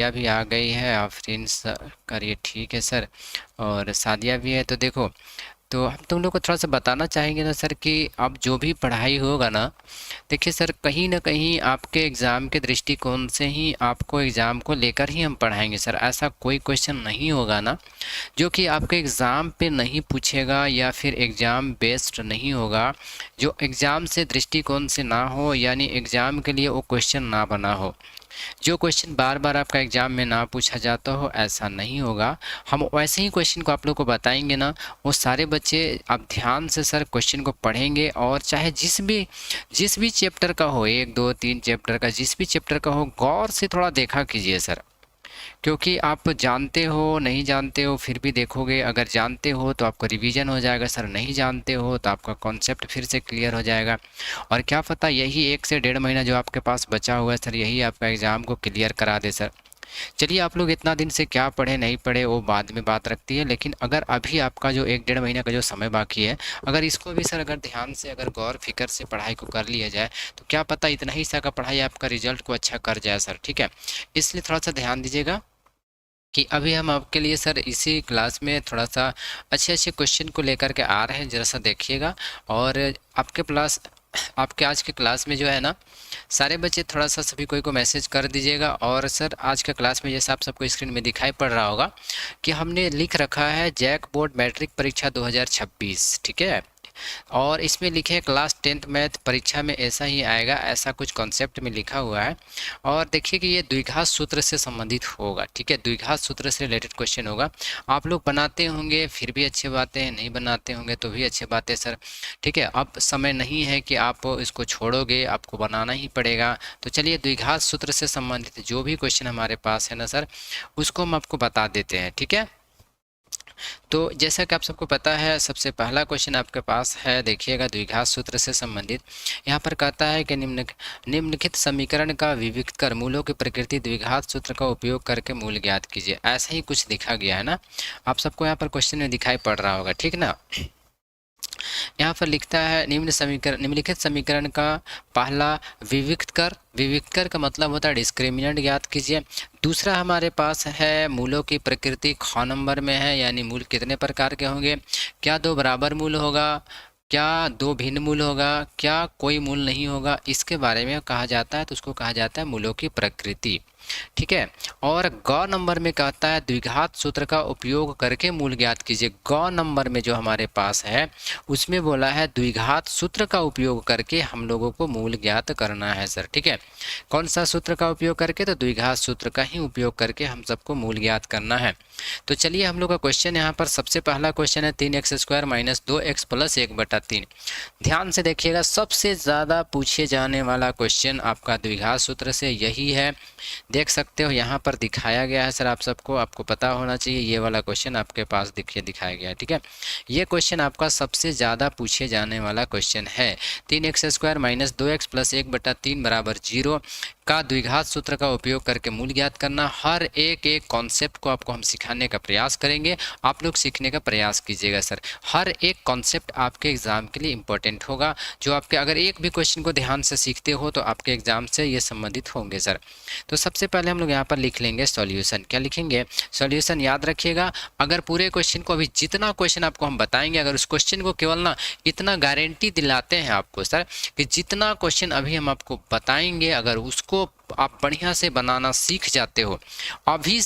सादिया भी आ गई है, आफरीन करिए ठीक है सर, और सादिया भी है। तो देखो, तो हम तुम लोग को थोड़ा सा बताना चाहेंगे ना सर कि अब जो भी पढ़ाई होगा ना, देखिए सर, कहीं ना कहीं आपके एग्ज़ाम के दृष्टिकोण से ही आपको एग्ज़ाम को लेकर ही हम पढ़ाएंगे सर। ऐसा कोई क्वेश्चन नहीं होगा ना जो कि आपके एग्ज़ाम पे नहीं पूछेगा या फिर एग्ज़ाम बेस्ड नहीं होगा, जो एग्ज़ाम से दृष्टिकोण से ना हो, यानी एग्ज़ाम के लिए वो क्वेश्चन ना बना हो, जो क्वेश्चन बार बार आपका एग्जाम में ना पूछा जाता हो, ऐसा नहीं होगा। हम वैसे ही क्वेश्चन को आप लोग को बताएंगे ना, वो सारे बच्चे आप ध्यान से सर क्वेश्चन को पढ़ेंगे, और चाहे जिस भी चैप्टर का हो, 1 2 3 चैप्टर का, जिस भी चैप्टर का हो, गौर से थोड़ा देखा कीजिए सर। क्योंकि आप जानते हो नहीं जानते हो फिर भी देखोगे, अगर जानते हो तो आपका रिवीजन हो जाएगा सर, नहीं जानते हो तो आपका कॉन्सेप्ट फिर से क्लियर हो जाएगा, और क्या पता यही 1 से 1.5 महीना जो आपके पास बचा हुआ है सर, यही आपका एग्ज़ाम को क्लियर करा दे सर। चलिए, आप लोग इतना दिन से क्या पढ़े नहीं पढ़े वो बाद में बात रखती है, लेकिन अगर अभी आपका जो 1 1.5 महीना का जो समय बाकी है, अगर इसको भी सर अगर ध्यान से अगर गौर फिक्र से पढ़ाई को कर लिया जाए, तो क्या पता इतना ही सा का पढ़ाई आपका रिजल्ट को अच्छा कर जाए सर। ठीक है, इसलिए थोड़ा सा ध्यान दीजिएगा कि अभी हम आपके लिए सर इसी क्लास में थोड़ा सा अच्छे अच्छे क्वेश्चन को लेकर के आ रहे हैं, जरा सा देखिएगा। और आपके आज के क्लास में जो है ना, सारे बच्चे थोड़ा सा सभी कोई को मैसेज कर दीजिएगा। और सर आज का क्लास में जैसा आप सबको स्क्रीन में दिखाई पड़ रहा होगा कि हमने लिख रखा है जैक बोर्ड मैट्रिक परीक्षा 2026, ठीक है। और इसमें लिखे हैं क्लास 10th मैथ परीक्षा में ऐसा ही आएगा, ऐसा कुछ कॉन्सेप्ट में लिखा हुआ है। और देखिए कि ये द्विघात सूत्र से संबंधित होगा, ठीक है, द्विघात सूत्र से रिलेटेड क्वेश्चन होगा। आप लोग बनाते होंगे फिर भी अच्छी बातें हैं, नहीं बनाते होंगे तो भी अच्छी बात है सर। ठीक है, अब समय नहीं है कि आप इसको छोड़ोगे, आपको बनाना ही पड़ेगा। तो चलिए, द्विघात सूत्र से संबंधित जो भी क्वेश्चन हमारे पास है ना सर, उसको हम आपको बता देते हैं, ठीक है। तो जैसा कि आप सबको पता है, सबसे पहला क्वेश्चन आपके पास है, देखिएगा, द्विघात सूत्र से संबंधित। यहाँ पर कहता है कि निम्नलिखित समीकरण का विविक्त कर मूलों की प्रकृति द्विघात सूत्र का उपयोग करके मूल ज्ञात कीजिए। ऐसा ही कुछ लिखा गया है ना, आप सबको यहाँ पर क्वेश्चन में दिखाई पड़ रहा होगा, ठीक ना। यहाँ पर लिखता है निम्नलिखित समीकरण का पहला विविक्त कर का मतलब होता है डिस्क्रिमिनेंट ज्ञात कीजिए। दूसरा हमारे पास है मूलों की प्रकृति, ख नंबर में है, यानी मूल कितने प्रकार के होंगे, क्या दो बराबर मूल होगा, क्या दो भिन्न मूल होगा, क्या कोई मूल नहीं होगा, इसके बारे में कहा जाता है, तो उसको कहा जाता है मूलों की प्रकृति, ठीक है। और ग नंबर में कहता है द्विघात सूत्र का उपयोग करके मूल ज्ञात कीजिए। ग नंबर में जो हमारे पास है उसमें बोला है द्विघात सूत्र का उपयोग करके हम लोगों को मूल ज्ञात करना है सर, ठीक है। कौन सा सूत्र का उपयोग करके, तो द्विघात सूत्र का ही उपयोग करके हम सबको मूल ज्ञात करना है। तो चलिए, हम लोग का क्वेश्चन यहाँ पर सबसे पहला क्वेश्चन है 3x² - 2x + 1/3। ध्यान से देखिएगा, सबसे ज़्यादा पूछे जाने वाला क्वेश्चन आपका द्विघात सूत्र से यही है। देख सकते हो यहाँ पर दिखाया गया है सर, आप सबको आपको पता होना चाहिए, ये वाला क्वेश्चन आपके पास दिखाया गया है, ठीक है। ये क्वेश्चन आपका सबसे ज़्यादा पूछे जाने वाला क्वेश्चन है। 3x² - 2x + 1/3 = 0 का द्विघात सूत्र का उपयोग करके मूल ज्ञात करना। हर एक कॉन्सेप्ट को आपको हम सिखाने का प्रयास करेंगे, आप लोग सीखने का प्रयास कीजिएगा सर। हर एक कॉन्सेप्ट आपके एग्ज़ाम के लिए इम्पोर्टेंट होगा, जो आपके अगर एक भी क्वेश्चन को ध्यान से सीखते हो तो आपके एग्ज़ाम से ये संबंधित होंगे सर। तो सबसे पहले हम लोग यहाँ पर लिख लेंगे सॉल्यूशन। क्या लिखेंगे, सॉल्यूशन। याद रखिएगा, अगर पूरे क्वेश्चन को, अभी जितना क्वेश्चन आपको हम बताएंगे, अगर उस क्वेश्चन को केवल ना इतना गारंटी दिलाते हैं आपको सर कि जितना क्वेश्चन अभी हम आपको बताएंगे, अगर उसको आप बढ़िया से बनाना सीख जाते हो, अभी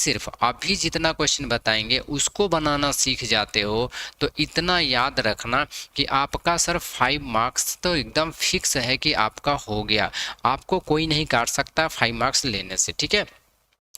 जितना क्वेश्चन बताएंगे उसको बनाना सीख जाते हो, तो इतना याद रखना कि आपका सर 5 मार्क्स तो एकदम फिक्स है कि आपका हो गया, आपको कोई नहीं काट सकता 5 मार्क्स लेने से, ठीक है।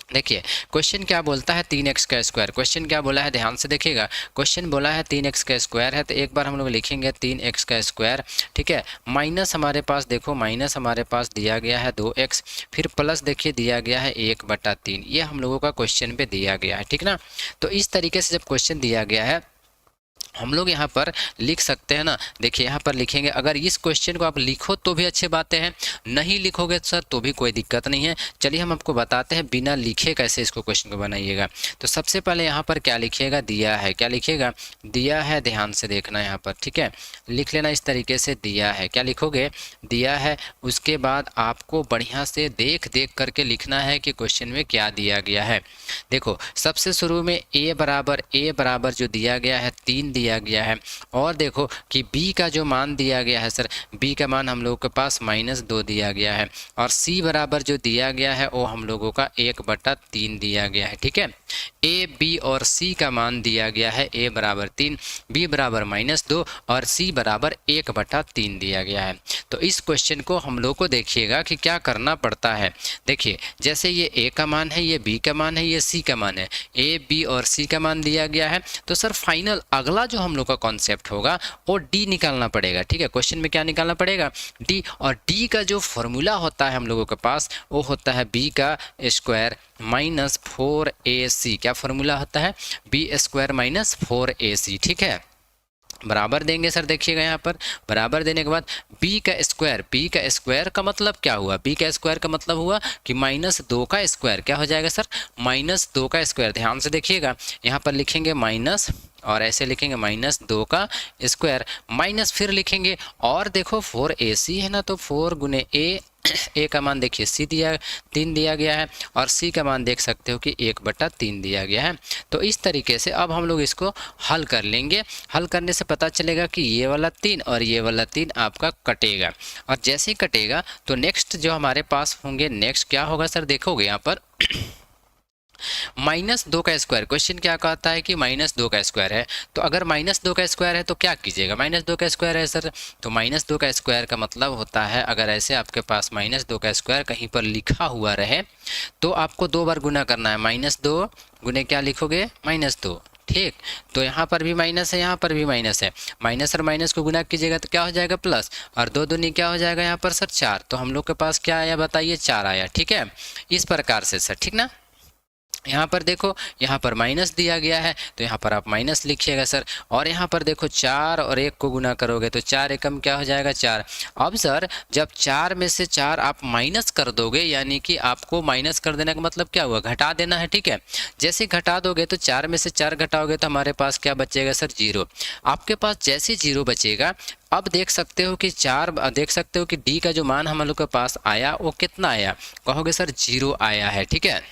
देखिए, क्वेश्चन क्या बोलता है, 3x²। क्वेश्चन क्या बोला है, ध्यान से देखिएगा, क्वेश्चन बोला है 3x² है, तो एक बार हम लोग लिखेंगे 3x², ठीक है। माइनस हमारे पास देखो, माइनस हमारे पास दिया गया है 2x, फिर प्लस देखिए दिया गया है 1/3, ये हम लोगों का क्वेश्चन पे दिया गया है, ठीक ना। तो इस तरीके से जब क्वेश्चन दिया गया है हम लोग यहाँ पर लिख सकते हैं ना, देखिए यहाँ पर लिखेंगे। अगर इस क्वेश्चन को आप लिखो तो भी अच्छी बातें हैं, नहीं लिखोगे सर तो भी कोई दिक्कत नहीं है। चलिए हम आपको बताते हैं बिना लिखे कैसे इसको क्वेश्चन को बनाइएगा। तो सबसे पहले यहाँ पर क्या लिखिएगा, दिया है। क्या लिखिएगा, दिया है। ध्यान से देखना यहाँ पर, ठीक है, लिख लेना इस तरीके से, दिया है। क्या लिखोगे, दिया है। उसके बाद आपको बढ़िया से देख देख करके लिखना है कि क्वेश्चन में क्या दिया गया है। देखो सबसे शुरू में ए बराबर जो दिया गया है 3 दिया गया है, और देखो कि बी का जो मान दिया गया है सर, बी का मान हम लोगों के पास -2 दिया गया है, और सी बराबर जो दिया गया है वो हम लोगों का 1/3 दिया गया है। ठीक है, ए बी और सी का मान दिया गया है, ए बराबर 3, बी बराबर -2 और सी बराबर 1/3 दिया गया है। तो इस क्वेश्चन को हम लोग को देखिएगा कि क्या करना पड़ता है। देखिए जैसे ये ए का मान है, ये बी का मान है, ये सी का मान है, ए बी और सी का मान दिया गया है, तो सर फाइनल अगला जो हम लोग का कॉन्सेप्ट होगा वो डी निकालना पड़ेगा। ठीक है, क्वेश्चन में क्या निकालना पड़ेगा, डी, और डी का जो फॉर्मूला होता है हम लोगों के पास वो होता है बी का स्क्वायर -4ac। क्या फॉर्मूला होता है, बी स्क्वायर -4ac। ठीक है, बराबर देंगे सर, देखिएगा यहाँ पर बराबर देने के बाद b का स्क्वायर का मतलब क्या हुआ, b का स्क्वायर का मतलब हुआ कि -2 का स्क्वायर। क्या हो जाएगा सर, -2 का स्क्वायर। ध्यान से देखिएगा, यहाँ पर लिखेंगे माइनस और ऐसे लिखेंगे -2 का स्क्वायर, माइनस फिर लिखेंगे, और देखो 4ac है ना, तो 4 गुने ए का मान देखिए 3 दिया गया है, और सी का मान देख सकते हो कि 1/3 दिया गया है। तो इस तरीके से अब हम लोग इसको हल कर लेंगे। हल करने से पता चलेगा कि ये वाला 3 और ये वाला 3 आपका कटेगा, और जैसे ही कटेगा तो नेक्स्ट जो हमारे पास होंगे, नेक्स्ट क्या होगा सर, देखोगे यहाँ पर -2 का स्क्वायर। क्वेश्चन क्या कहता है कि -2 का स्क्वायर है, तो अगर -2 का स्क्वायर है तो क्या कीजिएगा, -2 का स्क्वायर है सर, तो -2 का स्क्वायर का मतलब होता है, अगर ऐसे आपके पास -2 का स्क्वायर कहीं पर लिखा हुआ रहे तो आपको 2 बार गुना करना है। -2 गुने क्या लिखोगे, -2। ठीक, तो यहाँ पर भी माइनस है, यहाँ पर भी माइनस है, माइनस और माइनस को गुना कीजिएगा तो क्या हो जाएगा, प्लस, और 2 दूनी क्या हो जाएगा यहाँ पर सर, 4। तो हम लोग के पास क्या आया बताइए, 4 आया। ठीक है, इस प्रकार से सर, ठीक ना। यहाँ पर देखो, यहाँ पर माइनस दिया गया है तो यहाँ पर आप माइनस लिखिएगा सर, और यहाँ पर देखो 4 और 1 को गुना करोगे तो 4 एकम क्या हो जाएगा, 4। अब सर जब 4 में से 4 आप माइनस कर दोगे, यानी कि आपको माइनस कर देने का मतलब क्या हुआ, घटा देना है। ठीक है, जैसे घटा दोगे तो 4 में से 4 घटाओगे तो हमारे पास क्या बचेगा सर, 0। आपके पास जैसे 0 बचेगा, अब देख सकते हो कि देख सकते हो कि डी का जो मान हम लोग के पास आया वो कितना आया, कहोगे सर 0 आया है। ठीक है,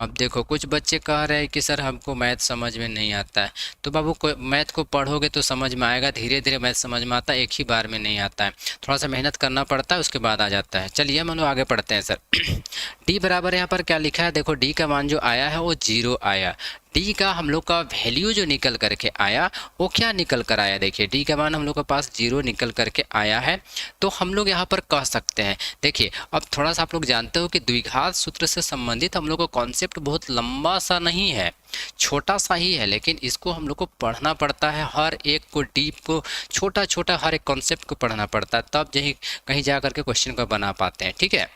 अब देखो कुछ बच्चे कह रहे हैं कि सर हमको मैथ समझ में नहीं आता है, तो बाबू मैथ को पढ़ोगे तो समझ में आएगा, धीरे धीरे मैथ समझ में आता है, एक ही बार में नहीं आता है, थोड़ा सा मेहनत करना पड़ता है, उसके बाद आ जाता है। चलिए हम लोग आगे पढ़ते हैं सर। डी बराबर यहाँ पर क्या लिखा है, देखो डी का मान जो आया है वो 0 आया। डी का हम लोग का वैल्यू जो निकल करके आया वो क्या निकल कर आया, देखिए डी का मान हम लोग के पास 0 निकल करके आया है। तो हम लोग यहाँ पर कह सकते हैं, देखिए अब थोड़ा सा आप लोग जानते हो कि द्विघात सूत्र से संबंधित हम लोग का कॉन्सेप्ट बहुत लंबा सा नहीं है, छोटा सा ही है, लेकिन इसको हम लोग को पढ़ना पड़ता है, हर एक को डीप को छोटा छोटा हर एक कॉन्सेप्ट को पढ़ना पड़ता है, तब यही कहीं जा करके क्वेश्चन को बना पाते हैं। ठीक है,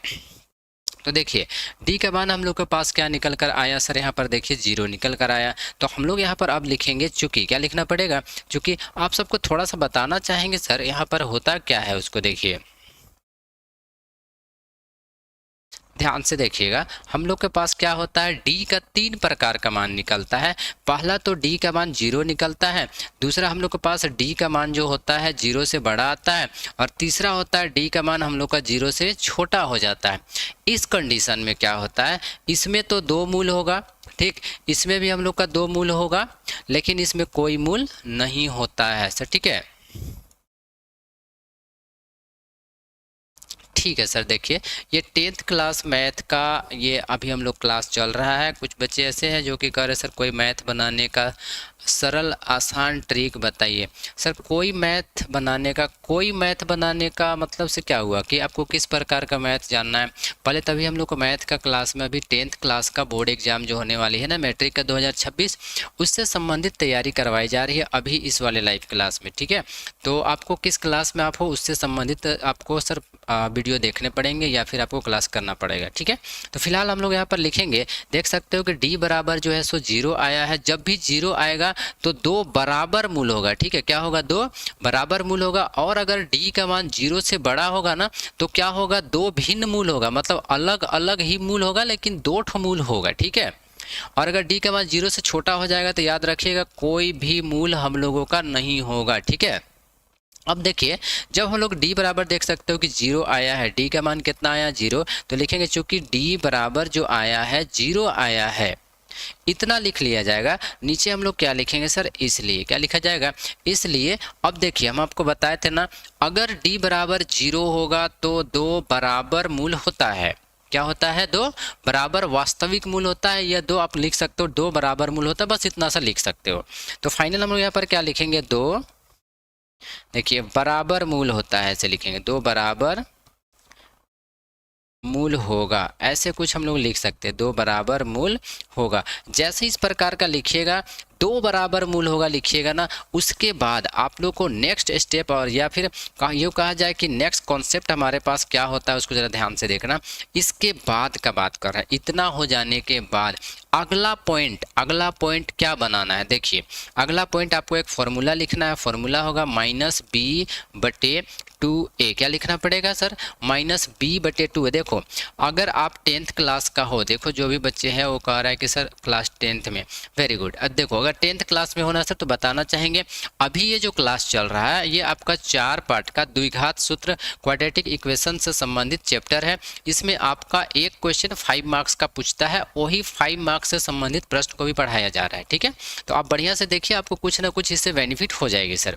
तो देखिए डी का मान हम लोग के पास क्या निकल कर आया सर, यहाँ पर देखिए 0 निकल कर आया। तो हम लोग यहाँ पर अब लिखेंगे चूंकि, क्या लिखना पड़ेगा, चूंकि आप सबको थोड़ा सा बताना चाहेंगे सर यहाँ पर होता क्या है उसको देखिए, ध्यान से देखिएगा। हम लोग के पास क्या होता है, डी का 3 प्रकार का मान निकलता है। पहला तो डी का मान 0 निकलता है, दूसरा हम लोग के पास डी का मान जो होता है 0 से बड़ा आता है, और तीसरा होता है डी का मान हम लोग का 0 से छोटा हो जाता है। इस कंडीशन में क्या होता है, इसमें तो 2 मूल होगा, ठीक, इसमें भी हम लोग का 2 मूल होगा, लेकिन इसमें कोई मूल नहीं होता है सर। ठीक है, ठीक है सर, देखिए ये 10th क्लास मैथ का ये अभी हम लोग क्लास चल रहा है। कुछ बच्चे ऐसे हैं जो कि कह रहे सर कोई मैथ बनाने का सरल आसान ट्रिक बताइए। सर कोई मैथ बनाने का मतलब से क्या हुआ कि आपको किस प्रकार का मैथ जानना है? पहले तभी हम लोग को मैथ का क्लास में अभी 10th क्लास का बोर्ड एग्जाम जो होने वाली है ना, मैट्रिक का 2026, उससे संबंधित तैयारी करवाई जा रही है अभी इस वाले लाइव क्लास में। ठीक है, तो आपको किस क्लास में आप हो उससे संबंधित आपको सर वीडियो देखने पड़ेंगे या फिर आपको क्लास करना पड़ेगा। ठीक है, तो फिलहाल हम लोग यहाँ पर लिखेंगे, देख सकते हो कि d बराबर जो है सो 0 आया है। जब भी 0 आएगा तो दो बराबर मूल होगा। ठीक है, क्या होगा? दो बराबर मूल होगा। और अगर d का मान 0 से बड़ा होगा ना तो क्या होगा? दो भिन्न मूल होगा, मतलब अलग अलग ही मूल होगा लेकिन दो ठो मूल होगा। ठीक है, और अगर d का मान 0 से छोटा हो जाएगा तो याद रखिएगा कोई भी मूल हम लोगों का नहीं होगा। ठीक है, अब देखिए जब हम लोग d बराबर देख सकते हो कि 0 आया है, d का मान कितना आया? 0, तो लिखेंगे चूंकि d बराबर जो आया है 0 आया है, इतना लिख लिया जाएगा। नीचे हम लोग क्या लिखेंगे सर? इसलिए। क्या लिखा जाएगा? इसलिए। अब देखिए हम आपको बताए थे ना, अगर d बराबर 0 होगा तो दो बराबर मूल होता है। क्या होता है? दो बराबर वास्तविक मूल होता है, या दो आप लिख सकते हो दो बराबर मूल होता है, बस इतना सा लिख सकते हो। तो फाइनल हम लोग यहाँ पर क्या लिखेंगे? दो, देखिए बराबर मूल होता है, ऐसे लिखेंगे दो बराबर मूल होगा, ऐसे कुछ हम लोग लिख सकते हैं, दो बराबर मूल होगा। जैसे इस प्रकार का लिखिएगा, दो बराबर मूल होगा लिखिएगा ना, उसके बाद आप लोग को नेक्स्ट स्टेप और या फिर यूँ कहा जाए कि नेक्स्ट कॉन्सेप्ट हमारे पास क्या होता है उसको ज़रा ध्यान से देखना। इसके बाद का बात कर रहा है, इतना हो जाने के बाद अगला पॉइंट क्या बनाना है? देखिए अगला पॉइंट आपको एक फॉर्मूला लिखना है। फॉर्मूला होगा -b/2a। क्या लिखना पड़ेगा सर? -b/2a। देखो अगर आप 10th क्लास का हो, देखो जो भी बच्चे हैं वो कह रहा है कि सर क्लास 10th में, वेरी गुड। अब देखो अगर 10th क्लास में होना सर तो बताना चाहेंगे, अभी ये जो क्लास चल रहा है ये आपका 4 पार्ट का द्विघात सूत्र क्वाड्रेटिक इक्वेशन से संबंधित चैप्टर है। इसमें आपका एक क्वेश्चन 5 मार्क्स का पूछता है, वही 5 मार्क्स से संबंधित प्रश्न को भी पढ़ाया जा रहा है। ठीक है, तो आप बढ़िया से देखिए, आपको कुछ ना कुछ इससे बेनिफिट हो जाएगी सर।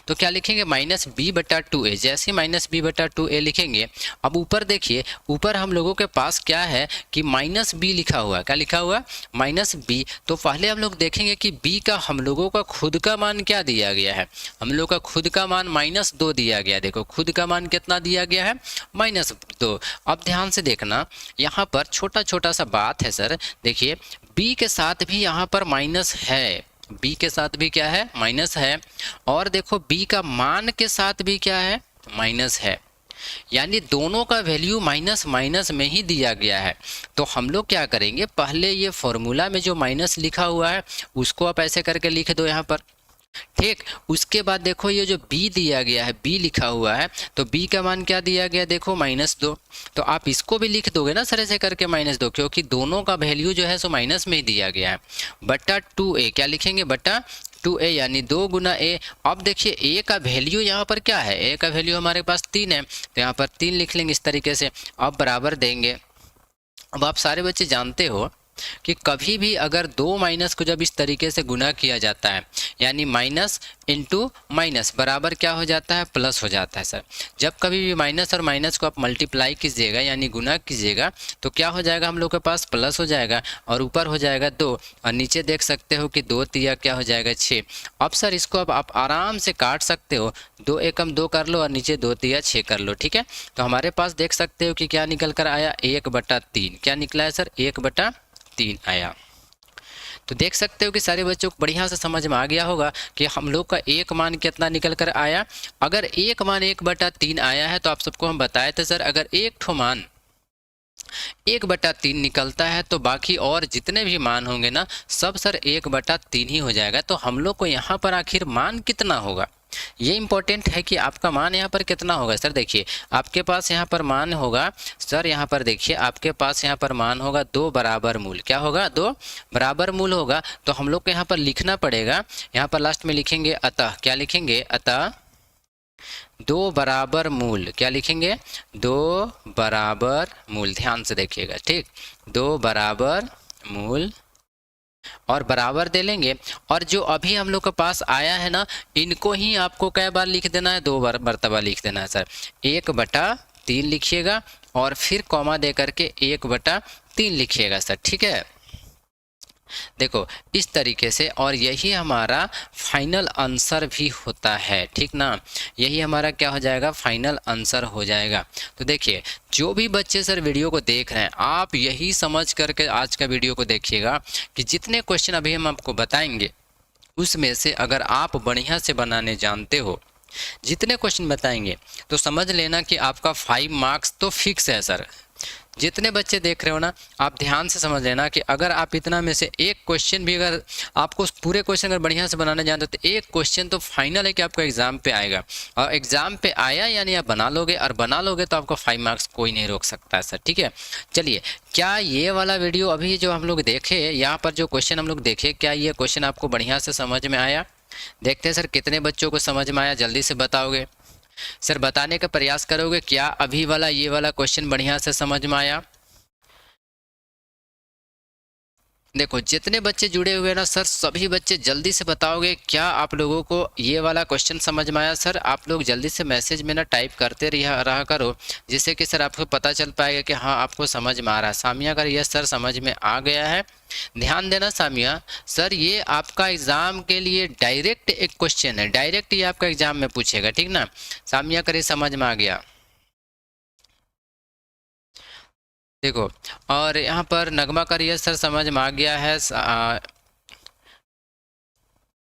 तो क्या लिखेंगे? -b/2a। जैसे -b/2a लिखेंगे, अब ऊपर देखिए, ऊपर हम लोगों के पास क्या है कि -b लिखा हुआ है। क्या लिखा हुआ? -b। तो पहले हम लोग देखेंगे कि b का हम लोगों का खुद का मान क्या दिया गया है। हम लोग का खुद का मान -2 दिया गया। देखो खुद का मान कितना दिया गया है? -2। अब ध्यान से देखना, यहाँ पर छोटा छोटा सा बात है सर। देखिए b के साथ भी यहाँ पर माइनस है, b के साथ भी क्या है? माइनस है। और देखो b का मान के साथ भी क्या है? माइनस है। यानी दोनों का वैल्यू माइनस माइनस में ही दिया गया है। तो हम लोग क्या करेंगे, पहले ये फॉर्मूला में जो माइनस लिखा हुआ है उसको आप ऐसे करके लिख दो यहाँ पर। ठीक, उसके बाद देखो ये जो b दिया गया है, b लिखा हुआ है, तो b का मान क्या दिया गया? देखो -2। तो आप इसको भी लिख दोगे ना सर ऐसे करके -2, क्योंकि दोनों का वैल्यू जो है सो माइनस में ही दिया गया है। बटा 2a। क्या लिखेंगे? बटा 2a, यानी 2 गुना a। अब देखिए a का वैल्यू यहाँ पर क्या है? a का वैल्यू हमारे पास 3 है, तो यहाँ पर 3 लिख लेंगे इस तरीके से। अब बराबर देंगे। अब आप सारे बच्चे जानते हो कि कभी भी अगर दो माइनस को जब इस तरीके से गुना किया जाता है, यानी माइनस इंटू माइनस बराबर क्या हो जाता है? प्लस हो जाता है सर। जब कभी भी माइनस और माइनस को आप मल्टीप्लाई कीजिएगा यानी गुना कीजिएगा तो क्या हो जाएगा? हम लोग के पास प्लस हो जाएगा और ऊपर हो जाएगा 2, और नीचे देख सकते हो कि 2 तिया क्या हो जाएगा? 6। अब सर इसको अब आप आराम से काट सकते हो, 2 एकम 2 कर लो और नीचे 2 तिया 6 कर लो। ठीक है, तो हमारे पास देख सकते हो कि क्या निकल कर आया? 1/3। क्या निकला है सर? 1/3 आया। तो देख सकते हो कि सारे बच्चों को बढ़िया से समझ में आ गया होगा कि हम लोग का एक मान कितना निकल कर आया। अगर एक मान 1/3 आया है तो आप सबको हम बताए थे सर, अगर एक ठो मान 1/3 निकलता है तो बाकी और जितने भी मान होंगे ना सब सर 1/3 ही हो जाएगा। तो हम लोग को यहाँ पर आखिर मान कितना होगा ये इंपॉर्टेंट है कि आपका मान यहाँ पर कितना होगा। सर देखिए आपके पास यहाँ पर मान होगा सर, यहाँ पर देखिए आपके पास यहाँ पर मान होगा 2 बराबर मूल। क्या होगा? 2 बराबर मूल होगा। तो हम लोग को यहाँ पर लिखना पड़ेगा, यहाँ पर लास्ट में लिखेंगे अतः। क्या लिखेंगे? अतः 2 बराबर मूल। क्या लिखेंगे? 2 बराबर मूल। ध्यान से देखिएगा, ठीक, 2 बराबर मूल और बराबर दे लेंगे। और जो अभी हम लोग के पास आया है ना, इनको ही आपको कई बार लिख देना है? 2 बार मरतबा लिख देना है सर। 1/3 लिखिएगा और फिर कॉमा दे करके 1/3 लिखिएगा सर। ठीक है, देखो इस तरीके से, और यही हमारा फाइनल आंसर भी होता है, ठीक ना। यही हमारा क्या हो जाएगा, फाइनल आंसर हो जाएगा। तो देखिए जो भी बच्चे सर वीडियो को देख रहे हैं, आप यही समझ करके आज का वीडियो को देखिएगा कि जितने क्वेश्चन अभी हम आपको बताएंगे उसमें से अगर आप बढ़िया से बनाने जानते हो, जितने क्वेश्चन बताएंगे, तो समझ लेना कि आपका 5 मार्क्स तो फिक्स है सर। जितने बच्चे देख रहे हो ना, आप ध्यान से समझ लेना कि अगर आप इतना में से एक क्वेश्चन भी, अगर आपको पूरे क्वेश्चन अगर बढ़िया से बनाना जानते हो, तो एक क्वेश्चन तो फाइनल है कि आपका एग्जाम पे आएगा। और एग्जाम पे आया यानी आप बना लोगे, और बना लोगे तो आपको 5 मार्क्स कोई नहीं रोक सकता है सर, ठीक है। चलिए, क्या ये वाला वीडियो अभी जो हम लोग देखे, यहाँ पर जो क्वेश्चन हम लोग देखे, क्या ये क्वेश्चन आपको बढ़िया से समझ में आया? देखते हैं सर कितने बच्चों को समझ में आया, जल्दी से बताओगे सर, बताने का प्रयास करोगे। क्या अभी वाला ये वाला क्वेश्चन बढ़िया से समझ में आया? देखो जितने बच्चे जुड़े हुए हैं ना सर, सभी बच्चे जल्दी से बताओगे क्या आप लोगों को ये वाला क्वेश्चन समझ में आया। सर आप लोग जल्दी से मैसेज में ना टाइप करते रहा करो, जिससे कि सर आपको पता चल पाएगा कि हाँ आपको समझ में आ रहा है। सामिया अगर ये सर समझ में आ गया है, ध्यान देना सामिया, सर ये आपका एग्जाम के लिए डायरेक्ट एक क्वेश्चन है, डायरेक्ट ये आपका एग्जाम में पूछेगा, ठीक ना। सामिया अगर ये समझ में आ गया, देखो। और यहाँ पर नगमा का ये सर समझ में आ गया है,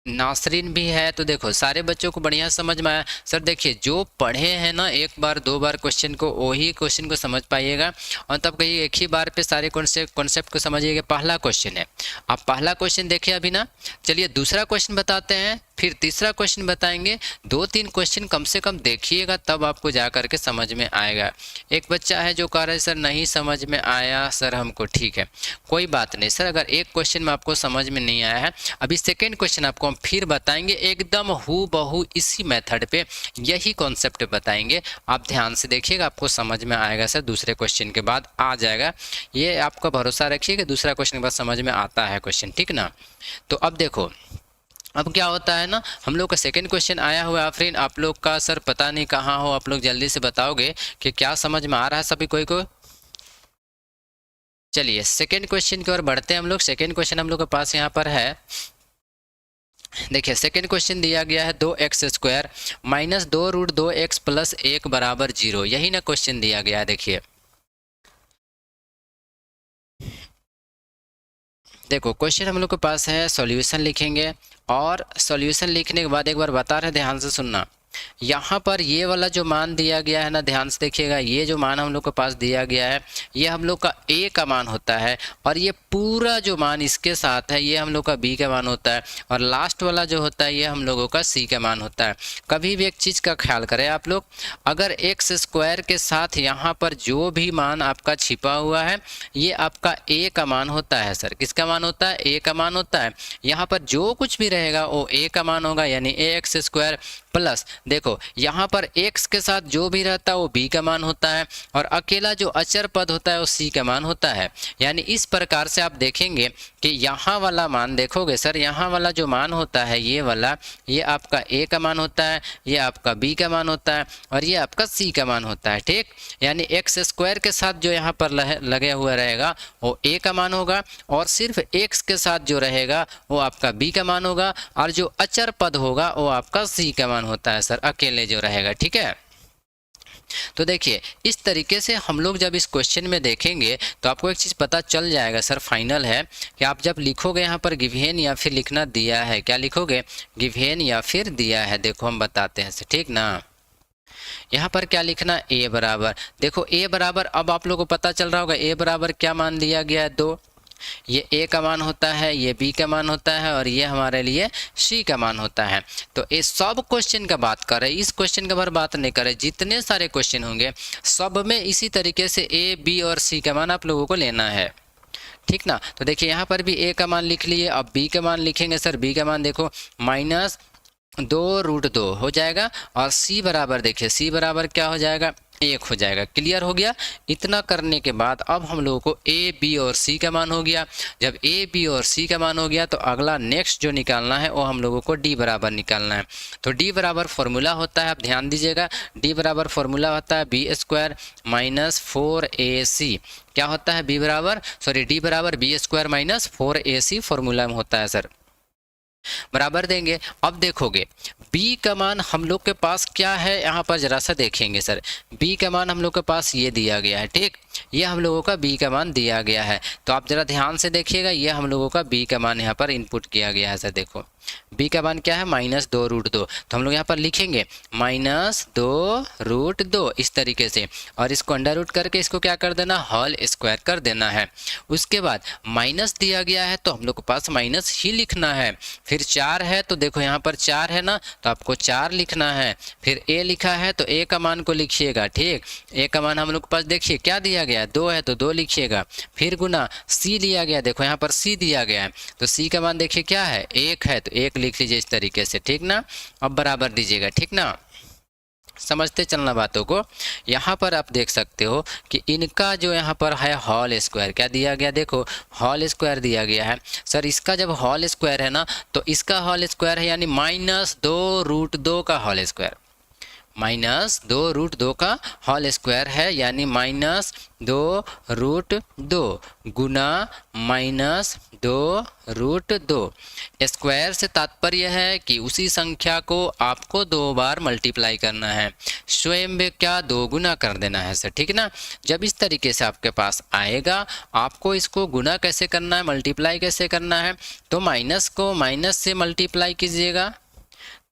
नासरीन भी है। तो देखो सारे बच्चों को बढ़िया समझ में आया। सर देखिए जो पढ़े हैं ना, एक बार दो बार क्वेश्चन को, वही क्वेश्चन को समझ पाइएगा, और तब कहीं एक ही बार पे सारे कॉन्सेप्ट को समझिएगा। पहला क्वेश्चन है, आप पहला क्वेश्चन देखे अभी ना। चलिए दूसरा क्वेश्चन बताते हैं, फिर तीसरा क्वेश्चन बताएंगे। 2-3 क्वेश्चन कम से कम देखिएगा, तब आपको जा करके समझ में आएगा। एक बच्चा है जो कह रहा है सर नहीं समझ में आया सर हमको, ठीक है कोई बात नहीं सर। अगर एक क्वेश्चन में आपको समझ में नहीं आया है, अभी सेकेंड क्वेश्चन आपको हम फिर बताएंगे, एकदम हूबहू इसी मेथड पे यही कॉन्सेप्ट बताएंगे। आप ध्यान से देखिएगा, आपको समझ में आएगा सर। दूसरे क्वेश्चन के बाद आ जाएगा, ये आपका भरोसा रखिए कि दूसरा क्वेश्चन के बाद समझ में आता है क्वेश्चन, ठीक ना। तो अब देखो, अब क्या होता है ना, हम लोग का सेकंड क्वेश्चन आया हुआ है। आफरीन आप लोग का सर पता नहीं कहाँ हो, आप लोग जल्दी से बताओगे कि क्या समझ में आ रहा है सभी कोई को। चलिए सेकंड क्वेश्चन की ओर बढ़ते हैं हम लोग। सेकंड क्वेश्चन हम लोग के पास यहाँ पर है, देखिए सेकंड क्वेश्चन दिया गया है 2x² माइनस 2√2x प्लस 1 बराबर 0, यही ना क्वेश्चन दिया गया है। देखिए देखो क्वेश्चन हम लोग के पास है, सॉल्यूशन लिखेंगे, और सॉल्यूशन लिखने के बाद एक बार बता रहे, ध्यान से सुनना। यहाँ पर ये वाला जो मान दिया गया है ना, ध्यान से देखिएगा, ये जो मान हम लोग के पास दिया गया है, ये हम लोग का a का मान होता है, और ये पूरा जो मान इसके साथ है ये हम लोग का b का मान होता है, और लास्ट वाला जो होता है ये हम लोगों का c का मान होता है। कभी भी एक चीज़ का ख्याल करें आप लोग, अगर x² के साथ यहाँ पर जो भी मान आपका छिपा हुआ है, ये आपका a का मान होता है सर। किसका मान होता है? a का मान होता है। यहाँ पर जो कुछ भी रहेगा वो a का मान होगा, यानी ax² प्लस, देखो यहाँ पर x के साथ जो भी रहता है वो b का मान होता है, और अकेला जो अचर पद होता है वो c का मान होता है। यानी इस प्रकार से आप देखेंगे कि यहाँ वाला मान देखोगे सर, यहाँ वाला जो मान होता है ये वाला, ये आपका a का मान होता है, ये आपका b का मान होता है, और ये आपका c का मान होता है, ठीक। यानी x² के साथ जो यहाँ पर लगे हुआ रहेगा वो a का मान होगा, और सिर्फ x के साथ जो रहेगा वो आपका b का मान होगा, और जो अचर पद होगा वो आपका c का मान होता है सर, अकेले जो रहेगा, ठीक है। तो देखिए इस तरीके से हम लोग जब इस क्वेश्चन में देखेंगे तो आपको एक चीज़ पता चल जाएगा सर, फाइनल है कि आप जब लिखोगे यहाँ पर गिवन या फिर लिखना दिया है, क्या लिखोगे? गिवन या फिर दिया है। देखो हम बताते हैं, ठीक ना। यहाँ पर क्या लिखना? a बराबर, देखो a बराबर, अब आप लोगों को पता चल रहा होगा a बराबर क्या मान दिया गया है? 2। ये a का मान होता है, ये b का मान होता है, और ये हमारे लिए c का मान होता है। तो ये सब क्वेश्चन का बात कर रहे हैं, इस क्वेश्चन का बार बात नहीं कर रहे, जितने सारे क्वेश्चन होंगे सब में इसी तरीके से a, b और c का मान आप लोगों को लेना है, ठीक ना। तो देखिए यहाँ पर भी a का मान लिख लिए, अब b का मान लिखेंगे सर। b का मान देखो -2√2 हो जाएगा, और c बराबर देखिए, c बराबर क्या हो जाएगा? 1 हो जाएगा। क्लियर हो गया। इतना करने के बाद अब हम लोगों को ए बी और सी का मान हो गया। जब ए बी और सी का मान हो गया तो अगला नेक्स्ट जो निकालना है वो हम लोगों को डी बराबर निकालना है। तो डी बराबर फॉर्मूला होता है, आप ध्यान दीजिएगा, डी बराबर फॉर्मूला होता है बी स्क्वायर माइनस 4ac। क्या होता है डी बराबर B square minus 4ac formula में होता है सर। बराबर देंगे। अब देखोगे b का मान हम लोग के पास क्या है, यहाँ पर जरा सा देखेंगे सर। b का मान हम लोग के पास ये दिया गया है, ठीक, ये हम लोगों का b का मान दिया गया है। तो आप जरा ध्यान से देखिएगा, ये हम लोगों का b का मान यहाँ पर इनपुट किया गया है सर। देखो b का मान क्या है, -2√2। तो हम लोग यहाँ पर लिखेंगे -2√2 इस तरीके से, और इसको अंडर रूट करके इसको क्या कर देना, होल स्क्वायर कर देना है। उसके बाद माइनस दिया गया है तो हम लोग के पास माइनस ही लिखना है। फिर 4 है तो देखो यहाँ पर 4 है ना, तो आपको 4 लिखना है। फिर a लिखा है तो a का मान को लिखिएगा, ठीक, a का मान हम लोग के पास देखिए क्या दिया गया है, 2 है तो 2 लिखिएगा। फिर गुना c लिया गया, देखो यहाँ पर c दिया गया है तो c का मान देखिए क्या है, 1 है तो 1 लिख लीजिए इस तरीके से, ठीक ना। अब बराबर दीजिएगा, ठीक ना, समझते चलना बातों को। यहाँ पर आप देख सकते हो कि इनका जो यहाँ पर है होल स्क्वायर क्या दिया गया, देखो होल स्क्वायर दिया गया है सर। इसका जब होल स्क्वायर है ना तो इसका होल स्क्वायर है यानी -2√2 का होल स्क्वायर, -2√2 का होल स्क्वायर है यानी -2√2 गुना -2√2। स्क्वायर से तात्पर्य है कि उसी संख्या को आपको 2 बार मल्टीप्लाई करना है, स्वयं में क्या 2 गुना कर देना है सर, ठीक है ना। जब इस तरीके से आपके पास आएगा, आपको इसको गुना कैसे करना है, मल्टीप्लाई कैसे करना है, तो माइनस को माइनस से मल्टीप्लाई कीजिएगा।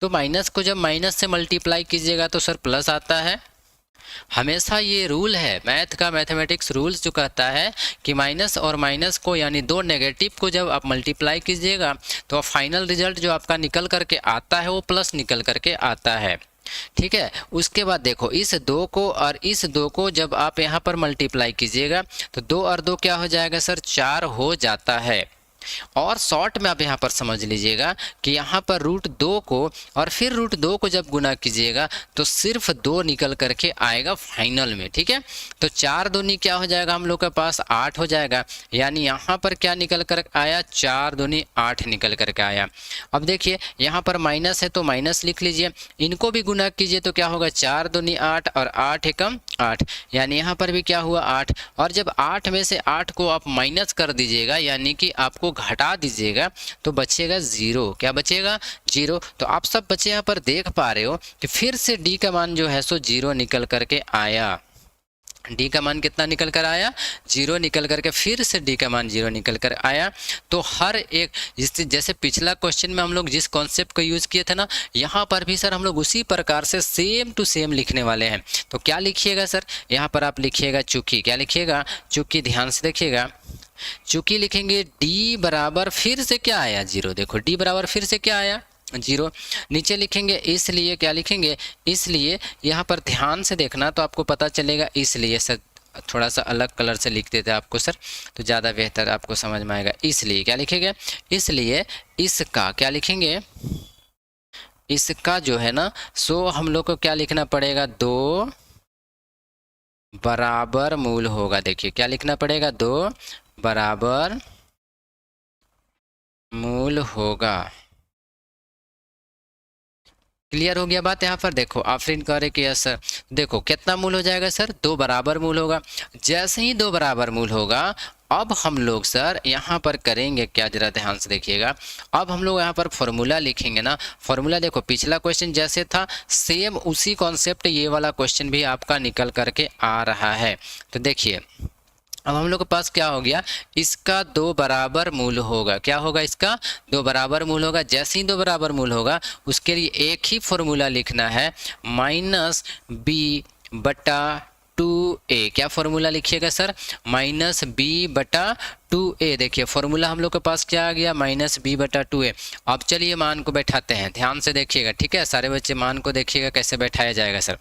तो माइनस को जब माइनस से मल्टीप्लाई कीजिएगा तो सर प्लस आता है। हमेशा ये रूल है मैथ का, मैथमेटिक्स रूल्स जो कहता है कि माइनस और माइनस को यानी 2 नेगेटिव को जब आप मल्टीप्लाई कीजिएगा तो फाइनल रिजल्ट जो आपका निकल करके आता है वो प्लस निकल करके आता है, ठीक है। उसके बाद देखो इस 2 को और इस 2 को जब आप यहाँ पर मल्टीप्लाई कीजिएगा तो 2 और 2 क्या हो जाएगा सर, 4 हो जाता है। और शॉर्ट में आप यहाँ पर समझ लीजिएगा कि यहाँ पर √2 को और फिर √2 को जब गुना कीजिएगा तो सिर्फ 2 निकल करके आएगा फाइनल में, ठीक है। तो 4 दूनी क्या हो जाएगा, हम लोग के पास 8 हो जाएगा, यानी यहाँ पर क्या निकल कर आया, 4 दूनी 8 निकल करके आया। अब देखिए यहाँ पर माइनस है तो माइनस लिख लीजिए, इनको भी गुना कीजिए तो क्या होगा, 4 दूनी 8 और 8 एकम 8, यानी यहाँ पर भी क्या हुआ 8। और जब 8 में से 8 को आप माइनस कर दीजिएगा यानी कि आपको घटा दीजिएगा तो बचेगा 0। क्या बचेगा, 0। तो आप सब बच्चे यहाँ पर देख पा रहे हो कि फिर से डी का मान जो है सो 0 निकल करके आया। डी का मान कितना निकल कर आया, 0 निकल करके फिर से डी का मान 0 निकल कर आया। तो हर एक जैसे पिछला क्वेश्चन में हम लोग जिस कॉन्सेप्ट को यूज़ किए थे ना, यहाँ पर भी सर हम लोग उसी प्रकार से सेम टू सेम लिखने वाले हैं। तो क्या लिखिएगा सर, यहाँ पर आप लिखिएगा चूंकि, क्या लिखिएगा, चूंकि, ध्यान से देखिएगा, चूंकि लिखेंगे डी बराबर फिर से क्या आया, 0। देखो डी बराबर फिर से क्या आया, 0। नीचे लिखेंगे इसलिए, क्या लिखेंगे, इसलिए। यहाँ पर ध्यान से देखना तो आपको पता चलेगा, इसलिए सर थोड़ा सा अलग कलर से लिख देते आपको सर तो ज़्यादा बेहतर आपको समझ में आएगा। इसलिए क्या लिखेंगे, इसलिए इसका क्या लिखेंगे, इसका जो है ना सो हम लोग को क्या लिखना पड़ेगा, 2 बराबर मूल होगा। देखिए क्या लिखना पड़ेगा, 2 बराबर मूल होगा। क्लियर हो गया बात यहाँ पर। देखो आफरीन करे कि यस सर, देखो कितना मूल हो जाएगा सर, 2 बराबर मूल होगा। जैसे ही 2 बराबर मूल होगा अब हम लोग सर यहाँ पर करेंगे क्या, जरा ध्यान से देखिएगा। अब हम लोग यहाँ पर फॉर्मूला लिखेंगे ना, फॉर्मूला देखो पिछला क्वेश्चन जैसे था सेम उसी कॉन्सेप्ट ये वाला क्वेश्चन भी आपका निकल करके आ रहा है। तो देखिए अब हम लोग के पास क्या हो गया, इसका 2 बराबर मूल होगा। क्या होगा, इसका 2 बराबर मूल होगा। जैसे ही 2 बराबर मूल होगा उसके लिए एक ही फॉर्मूला लिखना है, -b/2a। क्या फॉर्मूला लिखिएगा सर, -b/2a। देखिए फॉर्मूला हम लोग के पास क्या आ गया, -b/2a। अब चलिए मान को बैठाते हैं, ध्यान से देखिएगा, ठीक है। सारे बच्चे मान को देखिएगा कैसे बैठाया जाएगा सर।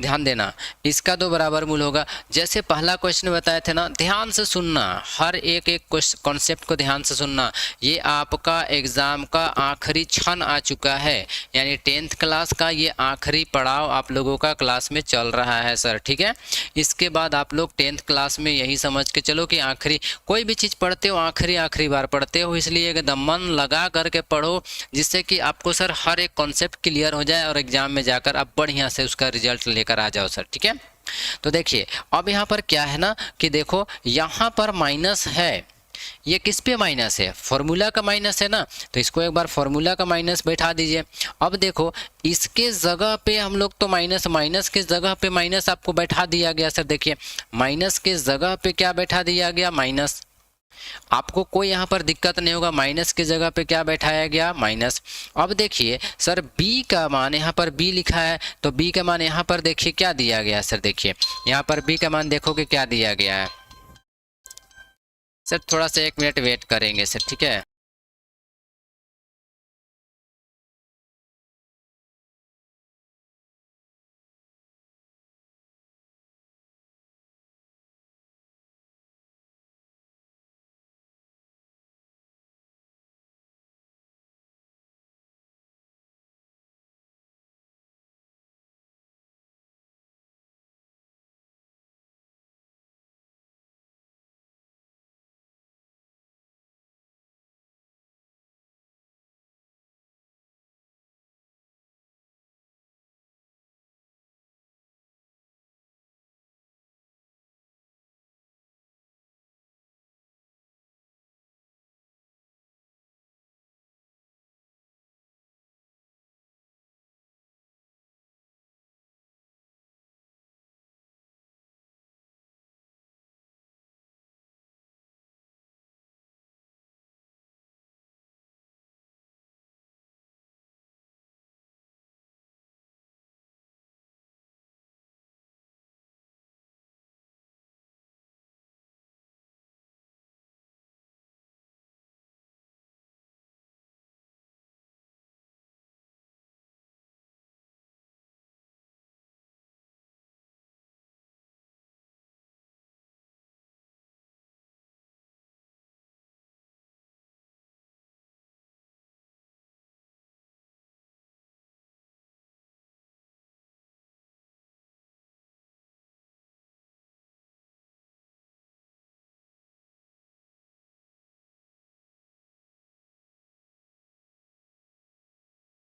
ध्यान देना, इसका 2 बराबर मूल होगा। जैसे पहला क्वेश्चन बताए थे ना, ध्यान से सुनना, हर एक एक कॉन्सेप्ट को ध्यान से सुनना। ये आपका एग्ज़ाम का आखिरी क्षण आ चुका है, यानी 10th क्लास का ये आखिरी पड़ाव आप लोगों का क्लास में चल रहा है सर, ठीक है। इसके बाद आप लोग 10th क्लास में यही समझ के चलो कि आखिरी कोई भी चीज़ पढ़ते हो आखिरी बार पढ़ते हो, इसलिए एकदम मन लगा करके पढ़ो, जिससे कि आपको सर हर एक कॉन्सेप्ट क्लियर हो जाए और एग्जाम में जाकर आप बढ़िया से उसका रिजल्ट लेकर आ जाओ सर, ठीक है। तो देखिए अब यहाँ पर क्या है ना कि देखो यहाँ पर माइनस है, ये किस पे माइनस है, फॉर्मूला का माइनस है ना, तो इसको एक बार फॉर्मूला का माइनस बैठा दीजिए। अब देखो इसके जगह पे हम लोग तो माइनस के जगह पे माइनस आपको बैठा दिया गया सर। देखिए माइनस के जगह पे क्या बैठा दिया गया, माइनस। आपको कोई यहाँ पर दिक्कत नहीं होगा, माइनस की जगह पे क्या बैठाया गया, माइनस। अब देखिए सर b का मान यहाँ पर b लिखा है, तो b का मान यहाँ पर देखिए क्या दिया गया सर। देखिए यहाँ पर b का मान देखोगे क्या दिया गया है सर। थोड़ा सा 1 मिनट वेट करेंगे सर, ठीक है।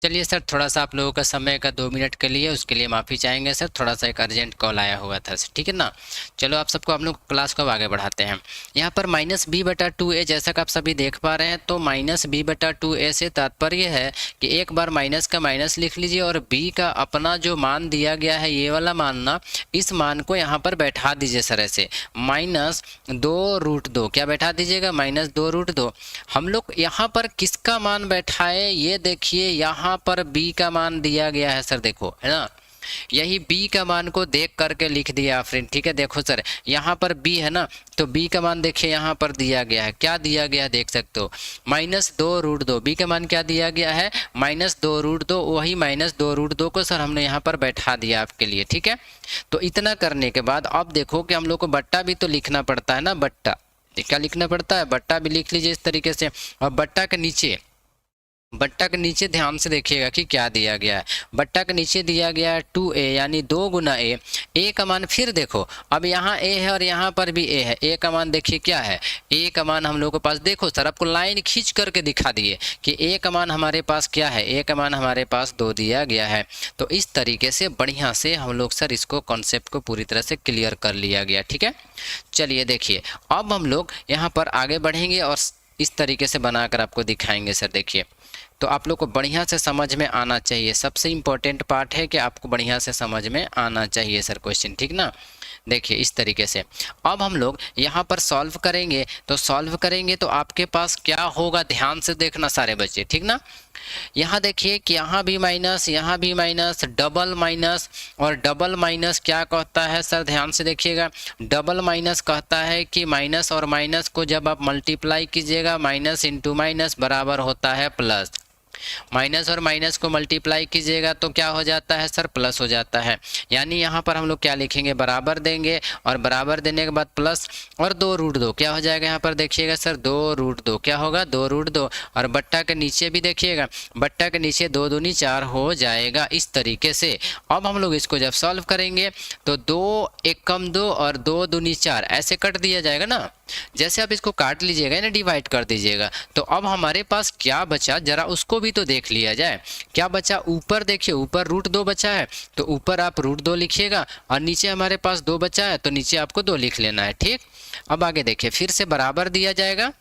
चलिए सर, थोड़ा सा आप लोगों का समय का 2 मिनट के लिए उसके लिए माफ़ी चाहेंगे सर, थोड़ा सा एक अर्जेंट कॉल आया हुआ था सर, ठीक है ना। चलो आप सबको, हम लोग क्लास को अब आगे बढ़ाते हैं। यहाँ पर -b/2a जैसा कि आप सभी देख पा रहे हैं, तो -b/2a से तात्पर्य है कि एक बार माइनस का माइनस लिख लीजिए और b का अपना जो मान दिया गया है ये वाला मान ना, इस मान को यहाँ पर बैठा दीजिए सर ऐसे, -2√2 क्या बैठा दीजिएगा, -2√2। हम लोग यहाँ पर किसका मान बैठाए, ये देखिए यहाँ पर b का मान दिया गया है सर, देखो है ना, यही b का मान को देख करके लिख दिया फ्रेंड, ठीक है। देखो सर यहाँ पर b है ना, तो b का मान देखिए यहाँ पर दिया गया है, क्या दिया गया देख सकते हो, -2√2। b का मान क्या दिया गया है, -2√2, वही -2√2 को सर हमने यहाँ पर बैठा दिया आपके लिए, ठीक है। तो इतना करने के बाद अब देखो कि हम लोग को बट्टा भी तो लिखना पड़ता है ना, बट्टा क्या लिखना पड़ता है, बट्टा भी लिख लीजिए इस तरीके से। और बट्टा के नीचे ध्यान से देखिएगा कि क्या दिया गया है। बट्टा के नीचे दिया गया है 2a, यानी 2 गुना a का मान फिर देखो, अब यहाँ a है और यहाँ पर भी a है, a का मान देखिए क्या है, a का मान हम लोग के पास, देखो सर आपको लाइन खींच करके दिखा दिए कि a का मान हमारे पास क्या है, a का मान हमारे पास 2 दिया गया है। तो इस तरीके से बढ़िया से हम लोग सर इसको कॉन्सेप्ट को पूरी तरह से क्लियर कर लिया गया, ठीक है। चलिए देखिए अब हम लोग यहाँ पर आगे बढ़ेंगे और इस तरीके से बनाकर आपको दिखाएंगे सर। देखिए तो आप लोग को बढ़िया से समझ में आना चाहिए, सबसे इम्पोर्टेंट पार्ट है कि आपको बढ़िया से समझ में आना चाहिए सर क्वेश्चन, ठीक ना। देखिए इस तरीके से अब हम लोग यहाँ पर सॉल्व करेंगे, तो सॉल्व करेंगे तो आपके पास क्या होगा, ध्यान से देखना सारे बच्चे, ठीक ना। यहाँ देखिए कि यहाँ भी माइनस, यहाँ भी माइनस, डबल माइनस, और डबल माइनस क्या कहता है सर, ध्यान से देखिएगा, डबल माइनस कहता है कि माइनस और माइनस को जब आप मल्टीप्लाई कीजिएगा, माइनस इंटू माइनस बराबर होता है प्लस। माइनस और माइनस को मल्टीप्लाई कीजिएगा तो क्या हो जाता है सर, प्लस हो जाता है। यानी यहाँ पर हम लोग क्या लिखेंगे, बराबर देंगे और बराबर देने के बाद प्लस और 2√2 क्या हो जाएगा यहाँ पर देखिएगा सर, 2√2 क्या होगा, 2√2 और बट्टा के नीचे भी देखिएगा, बट्टा के नीचे 2 दूनी 4 हो जाएगा इस तरीके से। अब हम लोग इसको जब सॉल्व करेंगे तो 2 1 कम 2 और 2 दूनी 4 ऐसे कट दिया जाएगा ना। जैसे आप इसको काट लीजिएगा ना, डिवाइड कर दीजिएगा, तो अब हमारे पास क्या बचा जरा उसको भी तो देख लिया जाए। क्या बचा, ऊपर देखिए, ऊपर √2 बचा है तो ऊपर आप √2 लिखिएगा और नीचे हमारे पास 2 बचा है तो नीचे आपको 2 लिख लेना है। ठीक, अब आगे देखिए, फिर से बराबर दिया जाएगा।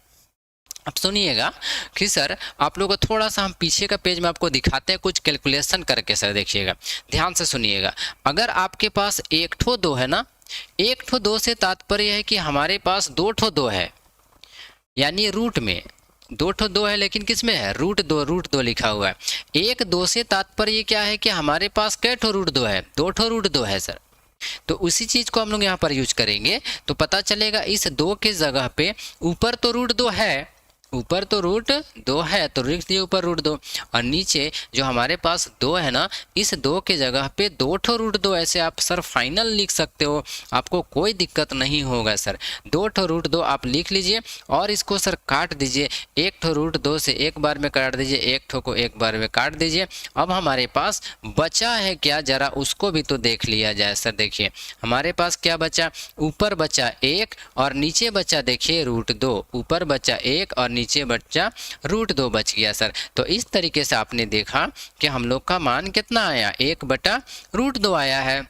अब सुनिएगा कि सर आप लोगों को थोड़ा सा हम पीछे का पेज में आपको दिखाते हैं कुछ कैलकुलेशन करके। सर देखिएगा, ध्यान से सुनिएगा। अगर आपके पास 1 ठो 2 है ना, 1 ठो 2 से तात्पर्य है कि हमारे पास 2 ठो 2 है, यानी रूट में 2 ठो 2 है, लेकिन किस में है, √2 लिखा हुआ है। 1 2 से तात्पर्य क्या है कि हमारे पास कै ठो √2 है, 2 ठो √2 है सर। तो उसी चीज को हम लोग यहाँ पर यूज करेंगे तो पता चलेगा इस 2 के जगह पे ऊपर तो √2 है, ऊपर तो √2 है तो लिख दिए ऊपर √2 और नीचे जो हमारे पास 2 है ना, इस 2 के जगह पे 2 ठो √2 ऐसे आप सर फाइनल लिख सकते हो, आपको कोई दिक्कत नहीं होगा सर। 2 ठो √2 आप लिख लीजिए और इसको सर काट दीजिए, 1 ठो √2 से एक बार में काट दीजिए, 1 ठो को एक बार में काट दीजिए। अब हमारे पास बचा है क्या, जरा उसको भी तो देख लिया जाए सर। देखिए हमारे पास क्या बचा, ऊपर बचा 1 और नीचे बचा देखिए √2, ऊपर बचा 1 और नीचे बचा √2 बच गया सर। तो इस तरीके से आपने देखा कि हम लोग का मान कितना आया, 1/√2 आया है।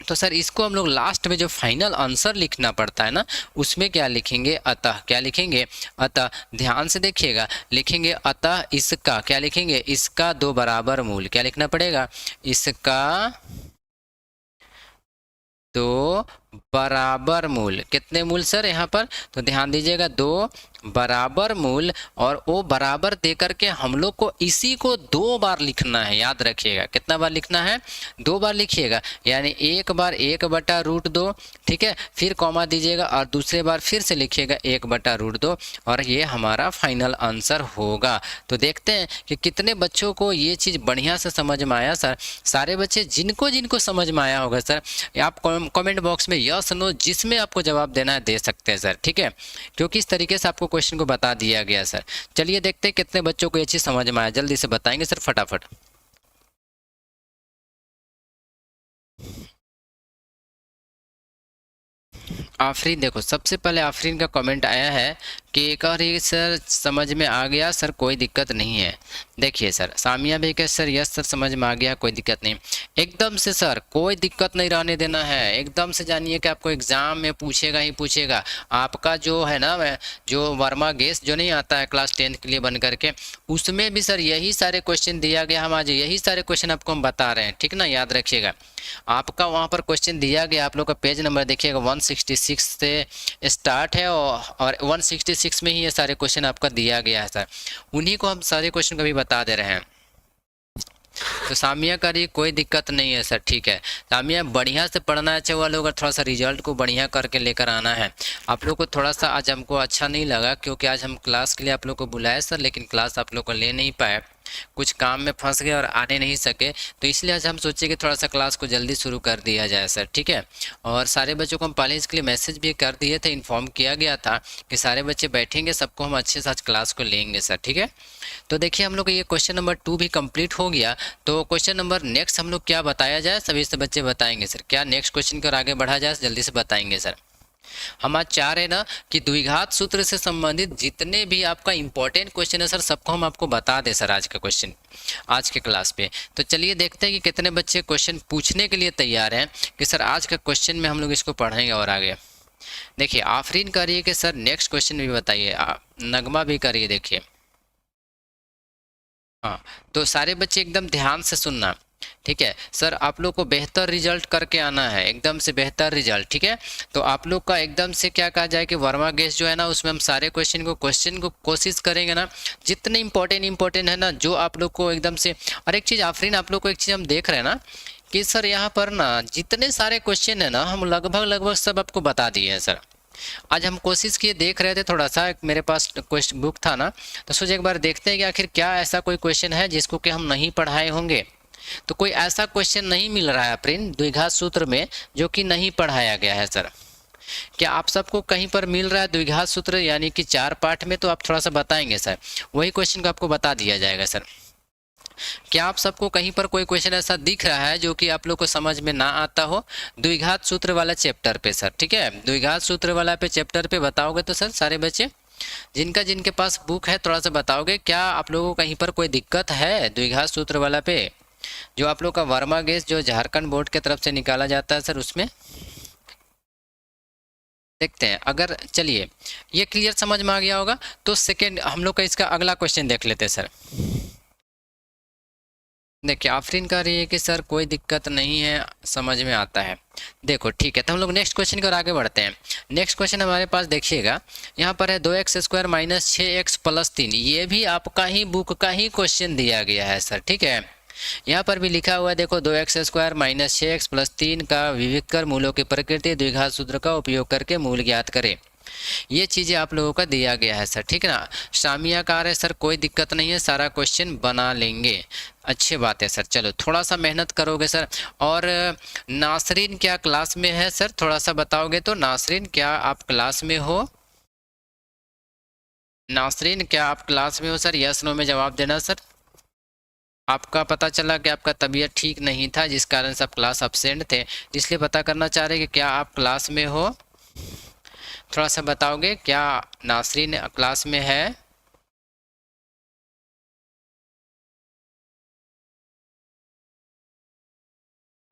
तो सर इसको हम लोग लास्ट में जो फाइनल आंसर लिखना पड़ता है ना, उसमें क्या लिखेंगे, अतः। क्या लिखेंगे, अतः। ध्यान से देखिएगा, लिखेंगे अतः इसका, क्या लिखेंगे, इसका 2 बराबर मूल। क्या लिखना पड़ेगा, इसका 2 बराबर मूल। कितने मूल सर यहाँ पर, तो ध्यान दीजिएगा 2 बराबर मूल और वो बराबर दे करके हम लोग को इसी को 2 बार लिखना है। याद रखिएगा कितना बार लिखना है, 2 बार लिखिएगा, यानी एक बार 1/√2, ठीक है, फिर कॉमा दीजिएगा और दूसरे बार फिर से लिखिएगा 1/√2 और ये हमारा फाइनल आंसर होगा। तो देखते हैं कि कितने बच्चों को ये चीज़ बढ़िया से समझ में आया सर। सारे बच्चे जिनको जिनको समझ में आया होगा सर, आप कमेंट बॉक्स में यस नो जिसमें आपको जवाब देना है दे सकते हैं सर, ठीक है, क्योंकि इस तरीके से आपको क्वेश्चन को बता दिया गया सर। चलिए देखते हैं कितने बच्चों को ये चीज़ समझ में आया, जल्दी से बताएंगे सर फटाफट। आफरीन, देखो सबसे पहले आफरीन का कमेंट आया है कि एक और ही सर समझ में आ गया सर, कोई दिक्कत नहीं है। देखिए सर सामिया भी कह सर यस सर समझ में आ गया, कोई दिक्कत नहीं। एकदम से सर कोई दिक्कत नहीं रहने देना है, एकदम से जानिए कि आपको एग्जाम में पूछेगा ही पूछेगा। आपका जो है ना, जो वर्मा गेस जो नहीं आता है क्लास 10 के लिए बन करके, उसमें भी सर यही सारे क्वेश्चन दिया गया। हम आज यही सारे क्वेश्चन आपको हम बता रहे हैं, ठीक ना, याद रखिएगा। आपका वहाँ पर क्वेश्चन दिया गया, आप लोग का पेज नंबर देखिएगा 166 से स्टार्ट है और 166 में ही ये सारे क्वेश्चन आपका दिया गया है सर, उन्हीं को हम सारे क्वेश्चन कभी बता दे रहे हैं। तो सामिया करिए, कोई दिक्कत नहीं है सर, ठीक है। सामिया बढ़िया से पढ़ना है, अच्छा वालों का थोड़ा सा रिजल्ट को बढ़िया करके लेकर आना है। आप लोग को थोड़ा सा आज हमको अच्छा नहीं लगा क्योंकि आज हम क्लास के लिए आप लोग को बुलाए सर, लेकिन क्लास आप लोग को ले नहीं पाए, कुछ काम में फंस गए और आने नहीं सके, तो इसलिए आज हम सोचे कि थोड़ा सा क्लास को जल्दी शुरू कर दिया जाए सर, ठीक है। और सारे बच्चों को हम पहले इसके लिए मैसेज भी कर दिए थे, इन्फॉर्म किया गया था कि सारे बच्चे बैठेंगे, सबको हम अच्छे से आज क्लास को लेंगे सर, ठीक है। तो देखिए हम लोग ये क्वेश्चन नंबर 2 भी कंप्लीट हो गया। तो क्वेश्चन नंबर नेक्स्ट हम लोग क्या बताया जाए, सभी से बच्चे बताएंगे सर, क्या नेक्स्ट क्वेश्चन की ओर आगे बढ़ा जाए, जल्दी से बताएंगे सर। हम आज चाह रहे ना कि द्विघात सूत्र से संबंधित जितने भी आपका इंपॉर्टेंट क्वेश्चन है सर, सबको हम आपको बता दें सर आज का क्वेश्चन, आज के क्लास पे। तो चलिए देखते हैं कि कितने बच्चे क्वेश्चन पूछने के लिए तैयार हैं कि सर आज का क्वेश्चन में हम लोग इसको पढ़ेंगे और आगे। देखिए आफरीन करिए कि सर नेक्स्ट क्वेश्चन भी बताइए, नगमा भी करिए। देखिए हाँ, तो सारे बच्चे एकदम ध्यान से सुनना, ठीक है सर। आप लोग को बेहतर रिजल्ट करके आना है, एकदम से बेहतर रिजल्ट, ठीक है। तो आप लोग का एकदम से क्या कहा जाए कि वर्मा गेस जो है ना, उसमें हम सारे क्वेश्चन को कोशिश करेंगे ना, जितने इंपॉर्टेंट है ना, जो आप लोग को एकदम से। और एक चीज़ आफरीन, आप लोग को एक चीज़ हम देख रहे हैं ना कि सर यहाँ पर ना जितने सारे क्वेश्चन है ना, हम लगभग सब आपको बता दिए हैं सर, आज हम कोशिश किए, देख रहे थे थोड़ा सा, मेरे पास क्वेश्चन बुक था ना, तो सोचे एक बार देखते हैं कि आखिर क्या ऐसा कोई क्वेश्चन है जिसको कि हम नहीं पढ़ाए होंगे। तो कोई ऐसा क्वेश्चन नहीं मिल रहा है फ्रेंड द्विघात सूत्र में जो कि नहीं पढ़ाया गया है सर। क्या आप सबको कहीं पर मिल रहा है द्विघात सूत्र यानी कि 4 पार्ट में? तो आप थोड़ा सा बताएंगे सर, वही क्वेश्चन को आपको बता दिया जाएगा सर। क्या आप सबको कहीं पर कोई क्वेश्चन ऐसा दिख रहा है जो कि आप लोग को समझ में ना आता हो द्विघात सूत्र वाला चैप्टर पे सर? ठीक है, द्विघात सूत्र वाला पे चैप्टर पे बताओगे तो सर सारे बच्चे जिनका जिनके पास बुक है थोड़ा सा बताओगे, क्या आप लोगों को कहीं पर कोई दिक्कत है द्विघात सूत्र वाला पे, जो आप लोग का वर्मा गैस जो झारखंड बोर्ड की तरफ से निकाला जाता है सर, उसमें देखते हैं। अगर चलिए ये क्लियर समझ में आ गया होगा तो सेकेंड हम लोग का इसका अगला क्वेश्चन देख लेते हैं सर। देखिए आफरीन कह रही है कि सर कोई दिक्कत नहीं है, समझ में आता है। देखो ठीक है, तो हम लोग नेक्स्ट क्वेश्चन की ओर आगे बढ़ते हैं। नेक्स्ट क्वेश्चन हमारे पास देखिएगा, यहाँ पर है 2x² माइनस 6x प्लस 3। ये भी आपका ही बुक का ही क्वेश्चन दिया गया है सर। ठीक है, यहाँ पर भी लिखा हुआ है देखो 2x² माइनस 6x प्लस 3 का विविध कर मूलों की प्रकृति द्विघात सूत्र का उपयोग करके मूल ज्ञात करें। ये चीज़ें आप लोगों का दिया गया है सर। ठीक है ना, सामियाकार है सर, कोई दिक्कत नहीं है, सारा क्वेश्चन बना लेंगे। अच्छी बात है सर, चलो थोड़ा सा मेहनत करोगे सर। और नासरीन क्या क्लास में है सर? थोड़ा सा बताओगे तो। नासरीन क्या आप क्लास में हो? नासरीन क्या आप क्लास में हो सर? यस नो में जवाब देना सर। आपका पता चला कि आपका तबीयत ठीक नहीं था जिस कारण से आप क्लास अब्सेंट थे, इसलिए पता करना चाह रहे कि क्या आप क्लास में हो? थोड़ा सा बताओगे क्या नासरीन क्लास में है?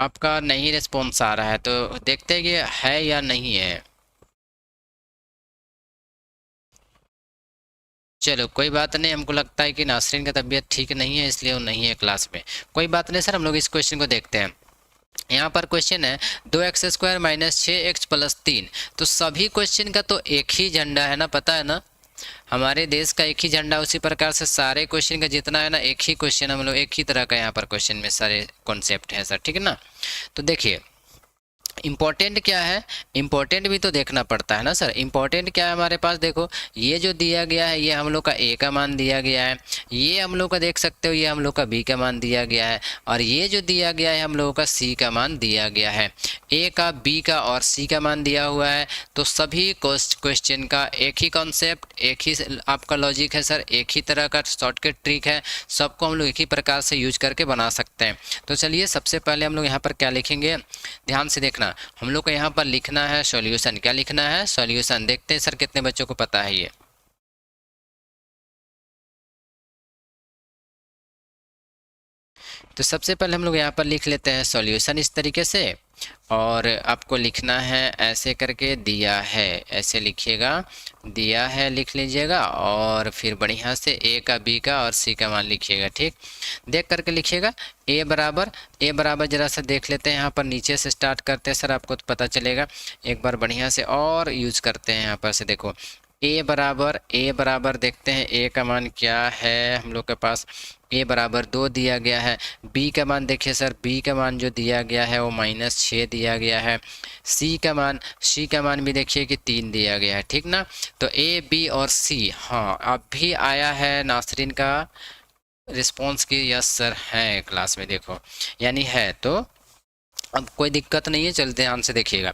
आपका नहीं रिस्पॉन्स आ रहा है, तो देखते हैं कि है या नहीं है। चलो कोई बात नहीं, हमको लगता है कि नासरीन का तबीयत ठीक नहीं है इसलिए वो नहीं है क्लास में। कोई बात नहीं सर, हम लोग इस क्वेश्चन को देखते हैं। यहाँ पर क्वेश्चन है 2x² माइनस 6x प्लस 3। तो सभी क्वेश्चन का तो एक ही झंडा है ना, पता है ना, हमारे देश का एक ही झंडा। उसी प्रकार से सारे क्वेश्चन का जितना है ना एक ही क्वेश्चन, हम लोग एक ही तरह का यहाँ पर क्वेश्चन में सारे कॉन्सेप्ट है सर। ठीक है ना, तो देखिए इम्पोर्टेंट क्या है, इम्पोर्टेंट भी तो देखना पड़ता है ना सर। इम्पोर्टेंट क्या है हमारे पास, देखो ये जो दिया गया है ये हम लोग का ए का मान दिया गया है, ये हम लोग का देख सकते हो ये हम लोग का बी का मान दिया गया है, और ये जो दिया गया है हम लोगों का सी का मान दिया गया है। ए का, बी का और सी का मान दिया हुआ है, तो सभी क्वेश्चन का एक ही कॉन्सेप्ट, एक ही आपका लॉजिक है सर, एक ही तरह का शॉर्टकट ट्रिक है, सबको हम लोग एक ही प्रकार से यूज करके बना सकते हैं। तो चलिए सबसे पहले हम लोग यहाँ पर क्या लिखेंगे, ध्यान से देखना। हम लोग को यहाँ पर लिखना है सॉल्यूशन। क्या लिखना है? सॉल्यूशन। देखते हैं सर कितने बच्चों को पता है ये। तो सबसे पहले हम लोग यहाँ पर लिख लेते हैं सॉल्यूशन इस तरीके से, और आपको लिखना है ऐसे करके, दिया है ऐसे लिखिएगा, दिया है लिख लीजिएगा, और फिर बढ़िया से ए का, बी का और सी का मान लिखिएगा। ठीक, देख करके लिखिएगा। ए बराबर जरा सा देख लेते हैं, यहाँ पर नीचे से स्टार्ट करते हैं सर, आपको तो पता चलेगा। एक बार बढ़िया से और यूज करते हैं यहाँ पर से, देखो ए बराबर देखते हैं ए का मान क्या है हम लोग के पास। ए बराबर 2 दिया गया है। बी का मान देखिए सर, बी का मान जो दिया गया है वो -6 दिया गया है। सी का मान भी देखिए कि 3 दिया गया है। ठीक ना, तो ए, बी और सी, हाँ अब भी आया है नासरीन का रिस्पॉन्स की यस सर है क्लास में, देखो यानी है, तो अब कोई दिक्कत नहीं है। चल ध्यान से देखिएगा,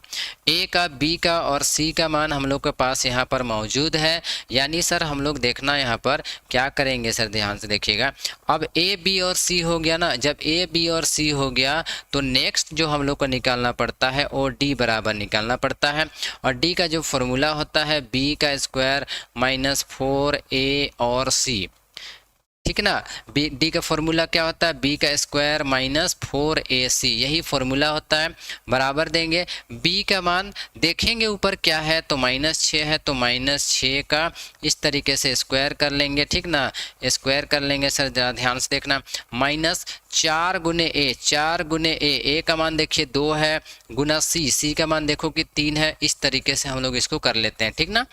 ए का, बी का और सी का मान हम लोग के पास यहाँ पर मौजूद है, यानी सर हम लोग देखना यहाँ पर क्या करेंगे सर, ध्यान से देखिएगा। अब ए, बी और सी हो गया ना, जब ए, बी और सी हो गया तो नेक्स्ट जो हम लोग को निकालना पड़ता है वो डी बराबर निकालना पड़ता है, और डी का जो फॉर्मूला होता है बी का स्क्वायर माइनस 4a और सी। ठीक है ना, बी, डी का फॉर्मूला क्या होता है, बी का स्क्वायर माइनस 4ac, यही फॉर्मूला होता है। बराबर देंगे, बी का मान देखेंगे ऊपर क्या है, तो -6 है, तो -6 का इस तरीके से स्क्वायर कर लेंगे। ठीक ना, स्क्वायर कर लेंगे सर, जरा ध्यान से देखना। -4 गुने ए, 4 गुने ए का मान देखिए 2 है, गुना सी का मान देखो कि 3 है। इस तरीके से हम लोग इसको कर लेते हैं। ठीक ना,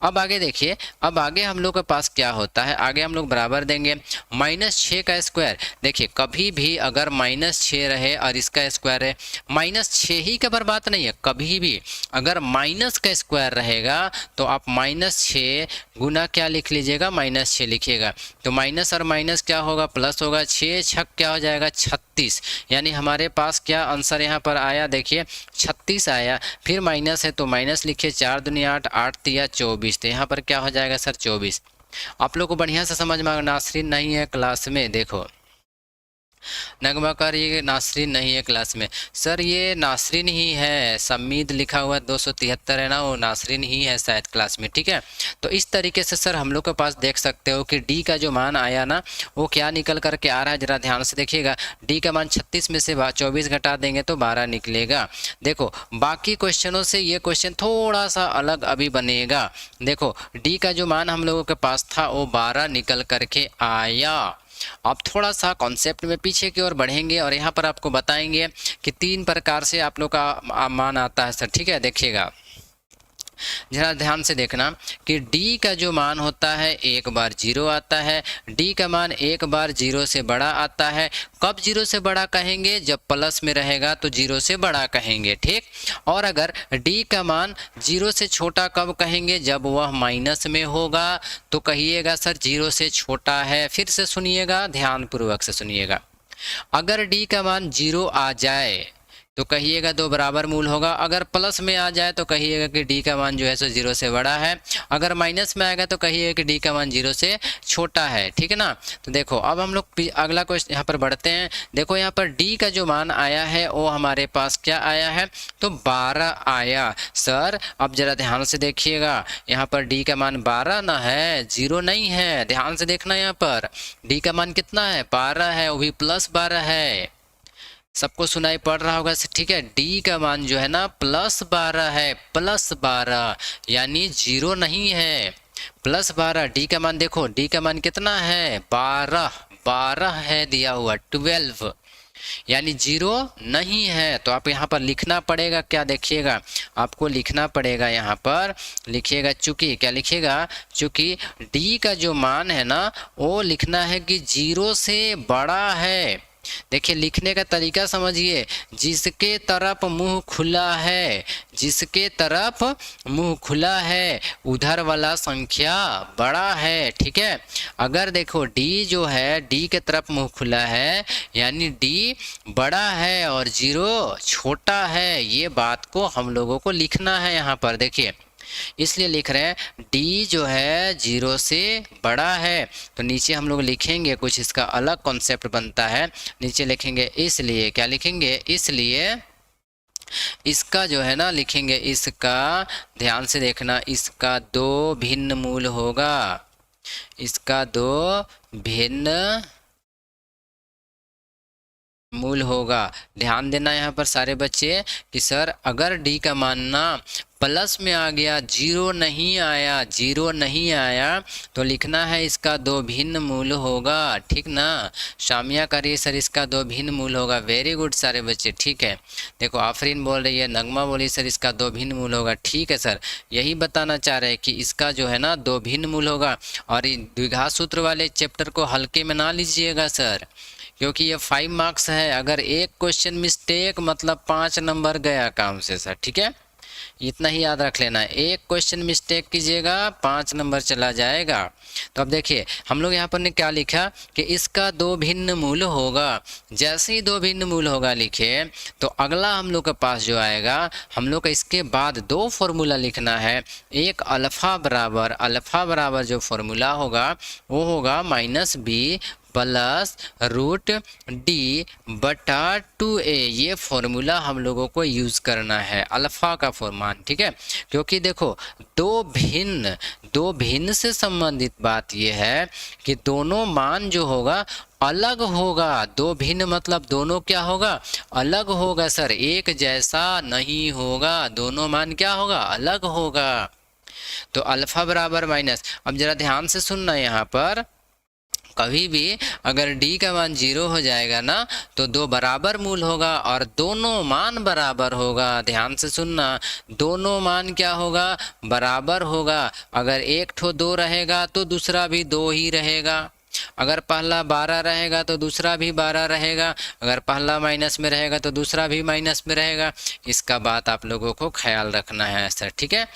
अब आगे देखिए, अब आगे हम लोग के पास क्या होता है, आगे हम लोग बराबर देंगे। -6 का स्क्वायर, देखिए कभी भी अगर -6 रहे और इसका स्क्वायर है, -6 ही का पर बात नहीं है, कभी भी अगर माइनस का स्क्वायर रहेगा तो आप -6 गुना क्या लिख लीजिएगा, -6 लिखिएगा। तो माइनस और माइनस क्या होगा, प्लस होगा, 6 छक क्या हो जाएगा 36, यानी हमारे पास क्या आंसर यहाँ पर आया, देखिए 36 आया। फिर माइनस है तो माइनस लिखिए, 4 दूनी 8, 8 तिया 24, तो यहाँ पर क्या हो जाएगा सर 24। आप लोग को बढ़िया से समझ में, नासरीन नहीं है क्लास में, देखो नगमा कर ये नासरीन नहीं है क्लास में, सर ये नासरीन ही है, सम्मीद लिखा हुआ 273 है ना, वो नासरीन ही है शायद क्लास में, ठीक है। तो इस तरीके से सर हम लोग के पास देख सकते हो कि डी का जो मान आया ना वो क्या निकल करके आ रहा है, जरा ध्यान से देखिएगा। डी का मान 36 में से 24 घटा देंगे तो 12 निकलेगा। देखो बाकी क्वेश्चनों से ये क्वेश्चन थोड़ा सा अलग अभी बनेगा। देखो डी का जो मान हम लोगों के पास था वो 12 निकल करके आया। आप थोड़ा सा कॉन्सेप्ट में पीछे की ओर बढ़ेंगे और यहाँ पर आपको बताएंगे कि 3 प्रकार से आप लोग का मान आता है सर, ठीक है। देखिएगा जरा ध्यान से देखना कि d का जो मान होता है एक बार 0 आता है, d का मान एक बार 0 से बड़ा आता है। कब 0 से बड़ा कहेंगे, जब प्लस में रहेगा तो 0 से बड़ा कहेंगे, ठीक। और अगर d का मान 0 से छोटा कब कहेंगे, जब वह माइनस में होगा तो कहिएगा सर 0 से छोटा है। फिर से सुनिएगा, ध्यान पूर्वक से सुनिएगा। अगर d का मान 0 आ जाए तो कहिएगा 2 बराबर मूल होगा, अगर प्लस में आ जाए तो कहिएगा कि डी का मान जो है सो 0 से बड़ा है, अगर माइनस में आएगा तो कहिएगा कि डी का मान 0 से छोटा है, ठीक है ना। तो देखो अब हम लोग अगला क्वेश्चन यहाँ पर बढ़ते हैं। देखो यहाँ पर डी का जो मान आया है वो हमारे पास क्या आया है, तो 12 आया सर। अब जरा ध्यान से देखिएगा, यहाँ पर डी का मान 12 ना है, 0 नहीं है, ध्यान से देखना। यहाँ पर डी का मान कितना है, 12 है, वो भी +12 है, सबको सुनाई पड़ रहा होगा, ठीक है। डी का मान जो है ना +12 है, +12 यानी 0 नहीं है, +12। डी का मान देखो, डी का मान कितना है, 12 है दिया हुआ, 12 यानी 0 नहीं है। तो आप यहाँ पर लिखना पड़ेगा क्या, देखिएगा आपको लिखना पड़ेगा, यहाँ पर लिखिएगा चूंकि, क्या लिखिएगा, चूंकि डी का जो मान है ना वो लिखना है कि 0 से बड़ा है। देखिए लिखने का तरीका समझिए, जिसके तरफ मुंह खुला है, जिसके तरफ मुंह खुला है उधर वाला संख्या बड़ा है, ठीक है। अगर देखो d जो है, d के तरफ मुंह खुला है यानी d बड़ा है और 0 छोटा है, ये बात को हम लोगों को लिखना है यहाँ पर। देखिए इसलिए लिख रहे हैं d जो है 0 से बड़ा है, तो नीचे हम लोग लिखेंगे कुछ इसका अलग कॉन्सेप्ट बनता है। नीचे लिखेंगे इसलिए, क्या लिखेंगे, इसलिए इसका जो है ना लिखेंगे, इसका ध्यान से देखना, इसका 2 भिन्न मूल होगा, इसका 2 भिन्न मूल होगा। ध्यान देना यहाँ पर सारे बच्चे कि सर अगर डी का मानना प्लस में आ गया, 0 नहीं आया, 0 नहीं आया तो लिखना है इसका 2 भिन्न मूल होगा, ठीक ना। शामिया करिए सर इसका 2 भिन्न मूल होगा, वेरी गुड सारे बच्चे, ठीक है। देखो आफरीन बोल रही है, नगमा बोली सर इसका 2 भिन्न मूल होगा, ठीक है सर। यही बताना चाह रहे हैं कि इसका जो है ना 2 भिन्न मूल होगा। और द्विघात सूत्र वाले चैप्टर को हल्के में ना लीजिएगा सर, क्योंकि ये 5 मार्क्स है। अगर एक क्वेश्चन मिस्टेक मतलब 5 नंबर गया काम से सर, ठीक है, इतना ही याद रख लेना। एक क्वेश्चन मिस्टेक कीजिएगा 5 नंबर चला जाएगा। तो अब देखिए हम लोग यहाँ पर ने क्या लिखा कि इसका 2 भिन्न मूल होगा। जैसे ही 2 भिन्न मूल होगा लिखे तो अगला हम लोग के पास जो आएगा, हम लोग का इसके बाद 2 फॉर्मूला लिखना है। एक अल्फा बराबर जो फॉर्मूला होगा वो होगा -b प्लस √d बटा 2a। ये फॉर्मूला हम लोगों को यूज़ करना है, अल्फा का फॉर्मान, ठीक है। क्योंकि देखो दो भिन्न से संबंधित बात ये है कि दोनों मान जो होगा अलग होगा। 2 भिन्न मतलब दोनों क्या होगा, अलग होगा सर, एक जैसा नहीं होगा, दोनों मान क्या होगा, अलग होगा। तो अल्फा बराबर माइनस, अब जरा ध्यान से सुनना, यहाँ पर कभी भी अगर d का मान 0 हो जाएगा ना तो 2 बराबर मूल होगा और दोनों मान बराबर होगा। ध्यान से सुनना, दोनों मान क्या होगा, बराबर होगा। अगर एक ठो 2 रहेगा तो दूसरा भी 2 ही रहेगा। अगर पहला 12 रहेगा तो दूसरा भी 12 रहेगा, अगर पहला माइनस में रहेगा तो दूसरा भी माइनस में रहेगा। इसका बात आप लोगों को ख्याल रखना है सर, ठीक है।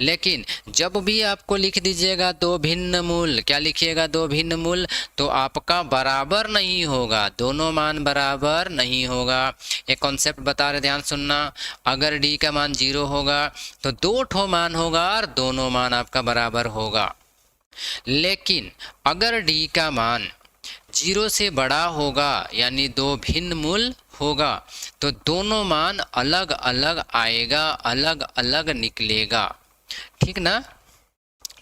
लेकिन जब भी आपको लिख दीजिएगा दो भिन्न मूल, क्या लिखिएगा, दो भिन्न मूल, तो आपका बराबर नहीं होगा, दोनों मान बराबर नहीं होगा। एक कॉन्सेप्ट बता रहे, ध्यान सुनना। अगर डी का मान 0 होगा तो दो ठो मान होगा और दोनों मान आपका बराबर होगा। लेकिन अगर डी का मान 0 से बड़ा होगा यानी दो भिन्न मूल होगा तो दोनों मान अलग अलग आएगा, अलग अलग निकलेगा, ठीक ना।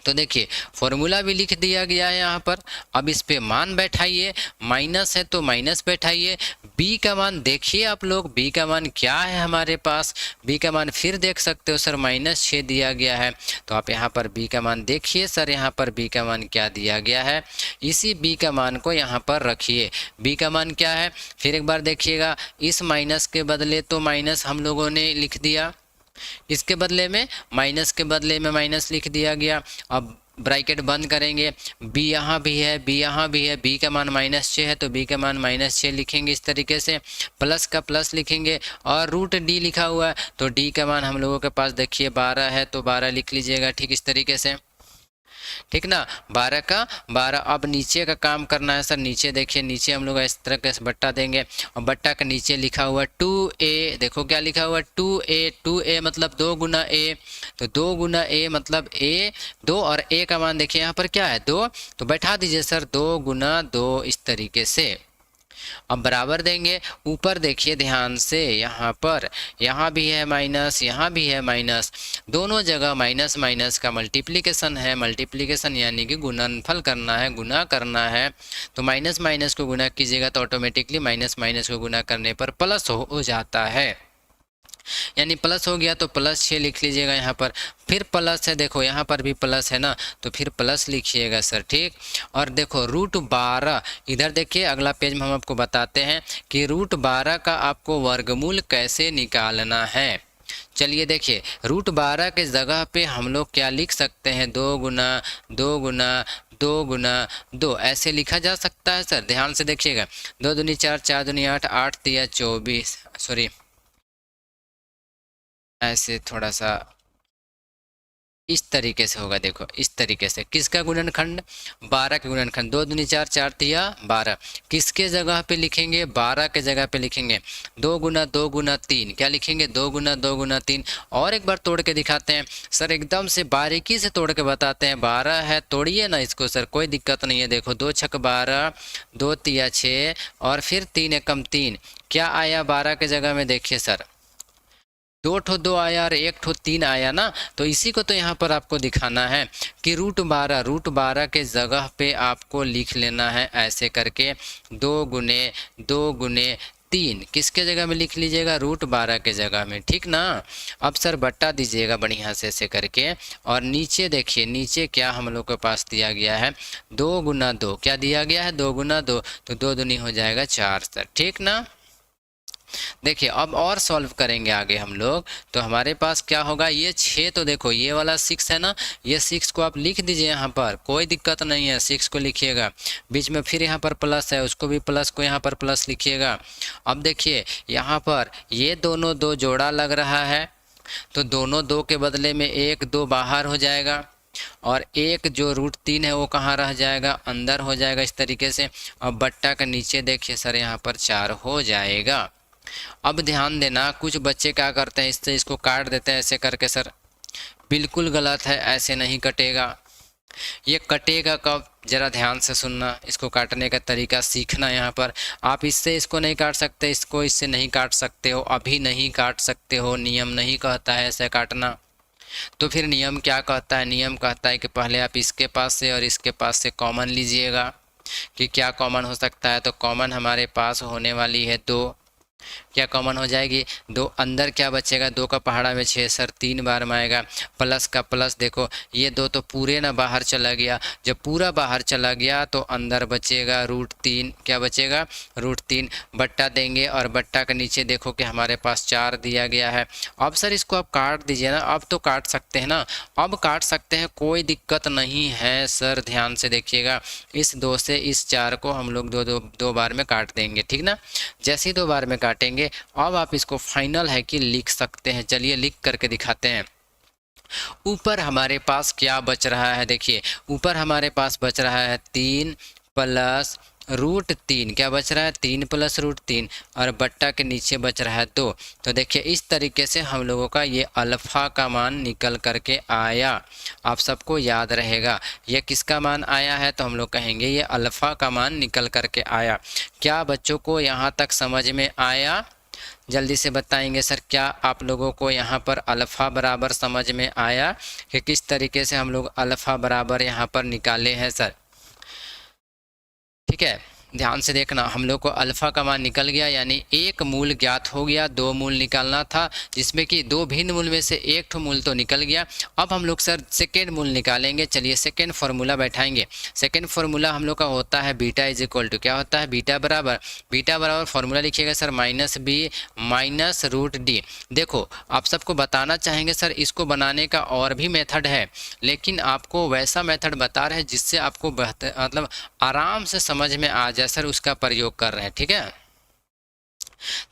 तो देखिए फॉर्मूला भी लिख दिया गया है यहाँ पर। अब इस पे मान बैठाइए, माइनस है तो माइनस बैठाइए। बी का मान देखिए आप लोग, बी का मान क्या है हमारे पास, बी का मान फिर देख सकते हो सर -6 दिया गया है। तो आप यहाँ पर बी का मान देखिए सर, यहाँ पर बी का मान क्या दिया गया है, इसी बी का मान को यहाँ पर रखिए। बी का मान क्या है फिर एक बार देखिएगा, इस माइनस के बदले तो माइनस हम लोगों ने लिख दिया, इसके बदले में माइनस के बदले में माइनस लिख दिया गया। अब ब्रैकेट बंद करेंगे, बी यहाँ भी है, बी यहाँ भी है, बी का मान -6 है तो बी का मान -6 लिखेंगे इस तरीके से, प्लस का प्लस लिखेंगे और रूट डी लिखा हुआ है तो डी का मान हम लोगों के पास देखिए 12 है तो 12 लिख लीजिएगा, ठीक इस तरीके से, ठीक ना। 12 का 12। अब नीचे का काम करना है सर, नीचे देखिए, नीचे हम लोग इस तरह का बट्टा देंगे और बट्टा के नीचे लिखा हुआ 2a, देखो क्या लिखा हुआ 2a, 2a मतलब 2 गुना a, तो 2 गुना a मतलब a, 2 और a का मान देखिए यहाँ पर क्या है 2, तो बैठा दीजिए सर 2 गुना 2 इस तरीके से। अब बराबर देंगे, ऊपर देखिए ध्यान से, यहाँ पर यहाँ भी है माइनस, यहाँ भी है माइनस, दोनों जगह माइनस माइनस का मल्टीप्लिकेशन है, मल्टीप्लिकेशन यानी कि गुणनफल करना है, गुना करना है। तो माइनस माइनस को गुना कीजिएगा तो ऑटोमेटिकली माइनस माइनस को गुना करने पर प्लस हो जाता है, यानी प्लस हो गया तो +6 लिख लीजिएगा यहाँ पर। फिर प्लस है, देखो यहाँ पर भी प्लस है ना, तो फिर प्लस लिखिएगा सर, ठीक। और देखो √12, इधर देखिए अगला पेज में हम आपको बताते हैं कि √12 का आपको वर्गमूल कैसे निकालना है। चलिए देखिए, √12 के जगह पे हम लोग क्या लिख सकते हैं, 2 गुना 2 गुना 2 गुना 2 ऐसे लिखा जा सकता है सर, ध्यान से देखिएगा। 2 दूनी 4, 4 दूनी 8, 8 तिया 24, सॉरी ऐसे थोड़ा सा इस तरीके से होगा, देखो इस तरीके से। किसका गुणनखंड, 12 के गुणनखंड, 2 दूनी 4, 4 तिया 12, किसके जगह पे लिखेंगे, 12 के जगह पे लिखेंगे 2 गुना 2 गुना 3, क्या लिखेंगे 2 गुना 2 गुना 3। और एक बार तोड़ के दिखाते हैं सर, एकदम से बारीकी से तोड़ के बताते हैं। 12 है, तोड़िए ना इसको सर, कोई दिक्कत नहीं है। देखो 2 छक 12, 2 तिया 6 और फिर 3 एकम 3, क्या आया 12 के जगह में, देखिए सर 2 ठो 2 आया और 1 ठो 3 आया ना। तो इसी को तो यहाँ पर आपको दिखाना है कि √12 के जगह पे आपको लिख लेना है ऐसे करके, 2 गुने 2 गुने 3 किसके जगह में लिख लीजिएगा, √12 के जगह में, ठीक ना। अब सर बट्टा दीजिएगा बढ़िया से ऐसे करके, और नीचे देखिए, नीचे क्या हम लोग के पास दिया गया है, 2 गुना 2, क्या दिया गया है 2 गुना 2, तो 2 दूनी हो जाएगा 4 सर, ठीक ना। देखिए अब और सॉल्व करेंगे आगे हम लोग, तो हमारे पास क्या होगा, ये 6, तो देखो ये वाला 6 है ना, ये 6 को आप लिख दीजिए यहाँ पर, कोई दिक्कत नहीं है, 6 को लिखिएगा। बीच में फिर यहाँ पर प्लस है, उसको भी प्लस को यहाँ पर प्लस लिखिएगा। अब देखिए यहाँ पर ये दोनों 2 जोड़ा लग रहा है, तो दोनों 2 के बदले में 1 2 बाहर हो जाएगा, और एक जो √3 है वो कहाँ रह जाएगा, अंदर हो जाएगा इस तरीके से। अब बट्टा का नीचे देखिए सर, यहाँ पर 4 हो जाएगा। अब ध्यान देना, कुछ बच्चे क्या करते हैं, इससे इसको काट देते हैं ऐसे करके सर, बिल्कुल गलत है, ऐसे नहीं कटेगा। ये कटेगा कब, जरा ध्यान से सुनना, इसको काटने का तरीका सीखना। यहाँ पर आप इससे इसको नहीं काट सकते, इसको इससे नहीं काट सकते हो, अभी नहीं काट सकते हो, नियम नहीं कहता है ऐसे काटना। तो फिर नियम क्या कहता है, नियम कहता है कि पहले आप इसके पास से और इसके पास से कॉमन लीजिएगा कि क्या कॉमन हो सकता है। तो कॉमन हमारे पास होने वाली है 2, क्या कॉमन हो जाएगी, 2 अंदर क्या बचेगा, 2 का पहाड़ा में 6 सर 3 बार में आएगा, प्लस का प्लस देखो ये 2 तो पूरे ना बाहर चला गया, जब पूरा बाहर चला गया तो अंदर बचेगा √3, क्या बचेगा √3, बट्टा देंगे और बट्टा के नीचे देखो कि हमारे पास 4 दिया गया है। अब सर इसको आप काट दीजिए ना, अब तो काट सकते हैं ना, अब काट सकते हैं, कोई दिक्कत नहीं है सर। ध्यान से देखिएगा, इस 2 से इस 4 को हम लोग दो बार में काट देंगे, ठीक ना। जैसे ही 2 बार में काटेंगे अब आप इसको फाइनल है कि लिख सकते हैं। चलिए लिख करके दिखाते हैं। ऊपर हमारे पास क्या बच रहा है, देखिए ऊपर हमारे पास बच रहा है 3 प्लस √3, क्या बच रहा है 3 प्लस √3, और बट्टा के नीचे बच रहा है 2। तो देखिए इस तरीके से हम लोगों का ये अल्फ़ा का मान निकल करके आया। आप सबको याद रहेगा ये किसका मान आया है, तो हम लोग कहेंगे ये अल्फ़ा का मान निकल करके आया। क्या बच्चों को यहाँ तक समझ में आया, जल्दी से बताएंगे सर। क्या आप लोगों को यहाँ पर अल्फ़ा बराबर समझ में आया कि किस तरीके से हम लोग अल्फ़ा बराबर यहाँ पर निकाले हैं सर, ठीक है। ध्यान से देखना, हम लोग को अल्फ़ा का मान निकल गया, यानी एक मूल ज्ञात हो गया, 2 मूल निकालना था, जिसमें कि 2 भिन्न मूल में से एक ठो मूल तो निकल गया। अब हम लोग सर सेकेंड मूल निकालेंगे। चलिए सेकेंड फार्मूला बैठाएंगे। सेकेंड फार्मूला हम लोग का होता है बीटा इज इक्वल टू, क्या होता है बीटा बराबर फार्मूला लिखिएगा सर -b माइनस √d। देखो आप सबको बताना चाहेंगे सर इसको बनाने का और भी मेथड है, लेकिन आपको वैसा मेथड बता रहे हैं जिससे आपको बेहतर मतलब आराम से समझ में आ जाए सर, उसका प्रयोग कर रहे हैं, ठीक है।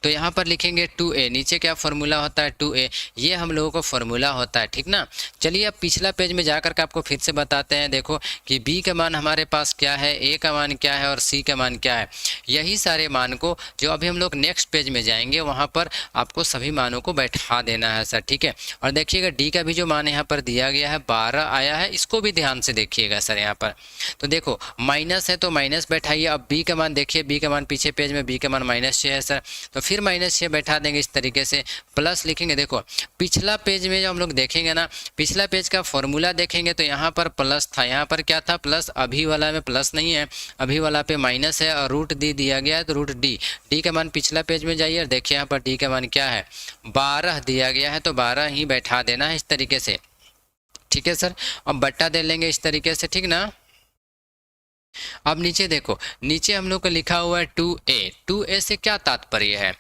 तो यहाँ पर लिखेंगे 2a, नीचे क्या फॉर्मूला होता है 2a, ये हम लोगों को फॉर्मूला होता है, ठीक ना। चलिए अब पिछला पेज में जाकर के आपको फिर से बताते हैं। देखो कि b का मान हमारे पास क्या है, a का मान क्या है और c का मान क्या है। यही सारे मान को जो अभी हम लोग नेक्स्ट पेज में जाएंगे वहाँ पर आपको सभी मानों को बैठा देना है सर, ठीक है। और देखिएगा d का भी जो मान यहाँ पर दिया गया है 12 आया है, इसको भी ध्यान से देखिएगा सर यहाँ पर। तो देखो माइनस है तो माइनस बैठाइए। अब b का मान देखिए, b का मान पीछे पेज में b का मान -6 है सर, तो फिर -6 बैठा देंगे इस तरीके से, प्लस लिखेंगे। देखो पिछला पेज में जो हम लोग देखेंगे ना, पिछला पेज का फॉर्मूला देखेंगे तो यहाँ पर प्लस था, यहाँ पर क्या था प्लस, अभी वाला में प्लस नहीं है, अभी वाला पे माइनस है और √d दिया गया है, तो √d, d का मान पिछला पेज में जाइए और देखिए यहाँ पर d का मान क्या है 12 दिया गया है, तो 12 ही बैठा देना है इस तरीके से, ठीक है सर। अब बट्टा दे लेंगे इस तरीके से, ठीक ना। अब नीचे देखो, नीचे हम लोग को लिखा हुआ है 2a से क्या तात्पर्य है,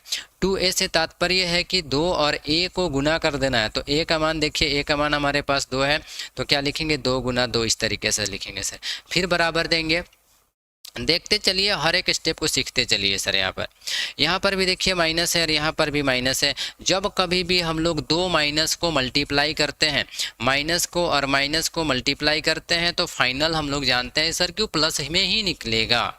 2a से तात्पर्य है कि 2 और a को गुना कर देना है। तो a का मान देखिए, a का मान हमारे पास 2 है, तो क्या लिखेंगे 2 गुना 2, इस तरीके से लिखेंगे सर। फिर बराबर देंगे, देखते चलिए हर एक स्टेप को सीखते चलिए सर। यहाँ पर भी देखिए माइनस है और यहाँ पर भी माइनस है। जब कभी भी हम लोग 2 माइनस को मल्टीप्लाई करते हैं, माइनस को और माइनस को मल्टीप्लाई करते हैं, तो फाइनल हम लोग जानते हैं सर क्यों प्लस में ही निकलेगा।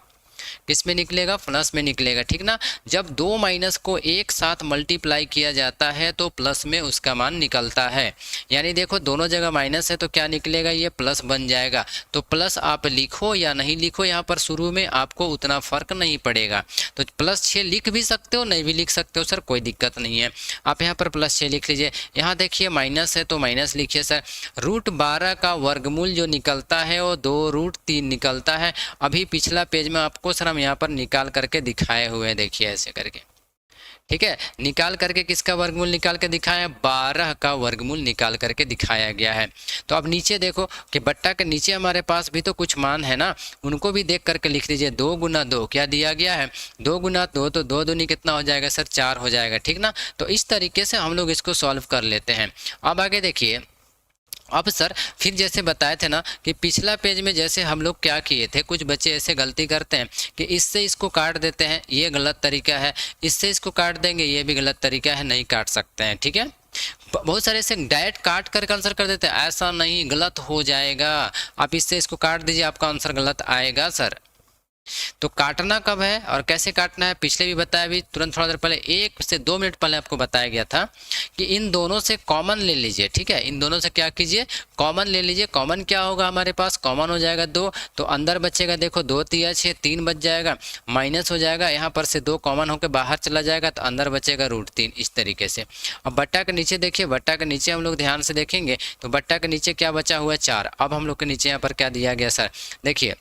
किस में निकलेगा, प्लस में निकलेगा, ठीक ना। जब 2 माइनस को एक साथ मल्टीप्लाई किया जाता है तो प्लस में उसका मान निकलता है। यानी देखो दोनों जगह माइनस है तो क्या निकलेगा, ये प्लस बन जाएगा। तो प्लस आप लिखो या नहीं लिखो, यहाँ पर शुरू में आपको उतना फर्क नहीं पड़ेगा। तो +6 लिख भी सकते हो, नहीं भी लिख सकते हो सर, कोई दिक्कत नहीं है। आप यहाँ पर +6 लिख लीजिए। यहाँ देखिए माइनस है तो माइनस लिखिए सर। √12 का वर्गमूल जो निकलता है वो 2√3 निकलता है। अभी पिछला पेज में आपको सर हम यहाँ पर निकाल करके दिखाए हुए हैं, देखिए ऐसे करके, ठीक है। निकाल करके किसका वर्गमूल निकाल के दिखाया, 12 का वर्गमूल निकाल करके दिखाया गया है। तो अब नीचे देखो कि बट्टा के नीचे हमारे पास भी तो कुछ मान है ना, उनको भी देख करके लिख लीजिए। 2 गुना 2 क्या दिया गया है, 2 गुना 2, तो 2 दूनी कितना हो जाएगा सर, 4 हो जाएगा, ठीक ना। तो इस तरीके से हम लोग इसको सॉल्व कर लेते हैं। अब आगे देखिए, अब सर फिर जैसे बताए थे ना कि पिछला पेज में जैसे हम लोग क्या किए थे, कुछ बच्चे ऐसे गलती करते हैं कि इससे इसको काट देते हैं, ये गलत तरीका है, इससे इसको काट देंगे, ये भी गलत तरीका है, नहीं काट सकते हैं, ठीक है। बहुत सारे ऐसे डायरेक्ट काट कर आंसर कर देते हैं, ऐसा नहीं, गलत हो जाएगा। आप इससे इसको काट दीजिए, आपका आंसर गलत आएगा सर। तो काटना कब है और कैसे काटना है पिछले भी बताया, भी तुरंत थोड़ा देर पहले 1 से 2 मिनट पहले आपको बताया गया था कि इन दोनों से कॉमन ले लीजिए, ठीक है। इन दोनों से क्या कीजिए, कॉमन ले लीजिए। कॉमन क्या होगा हमारे पास, कॉमन हो जाएगा 2, तो अंदर बचेगा देखो 2 तिया 6, 3 बच जाएगा, माइनस हो जाएगा, यहाँ पर से 2 कॉमन होकर बाहर चला जाएगा, तो अंदर बचेगा √3, इस तरीके से। अब बट्टा के नीचे देखिए, बट्टा के नीचे हम लोग ध्यान से देखेंगे तो बट्टा के नीचे क्या बचा हुआ है 4। अब हम लोग के नीचे यहाँ पर क्या दिया गया सर, देखिए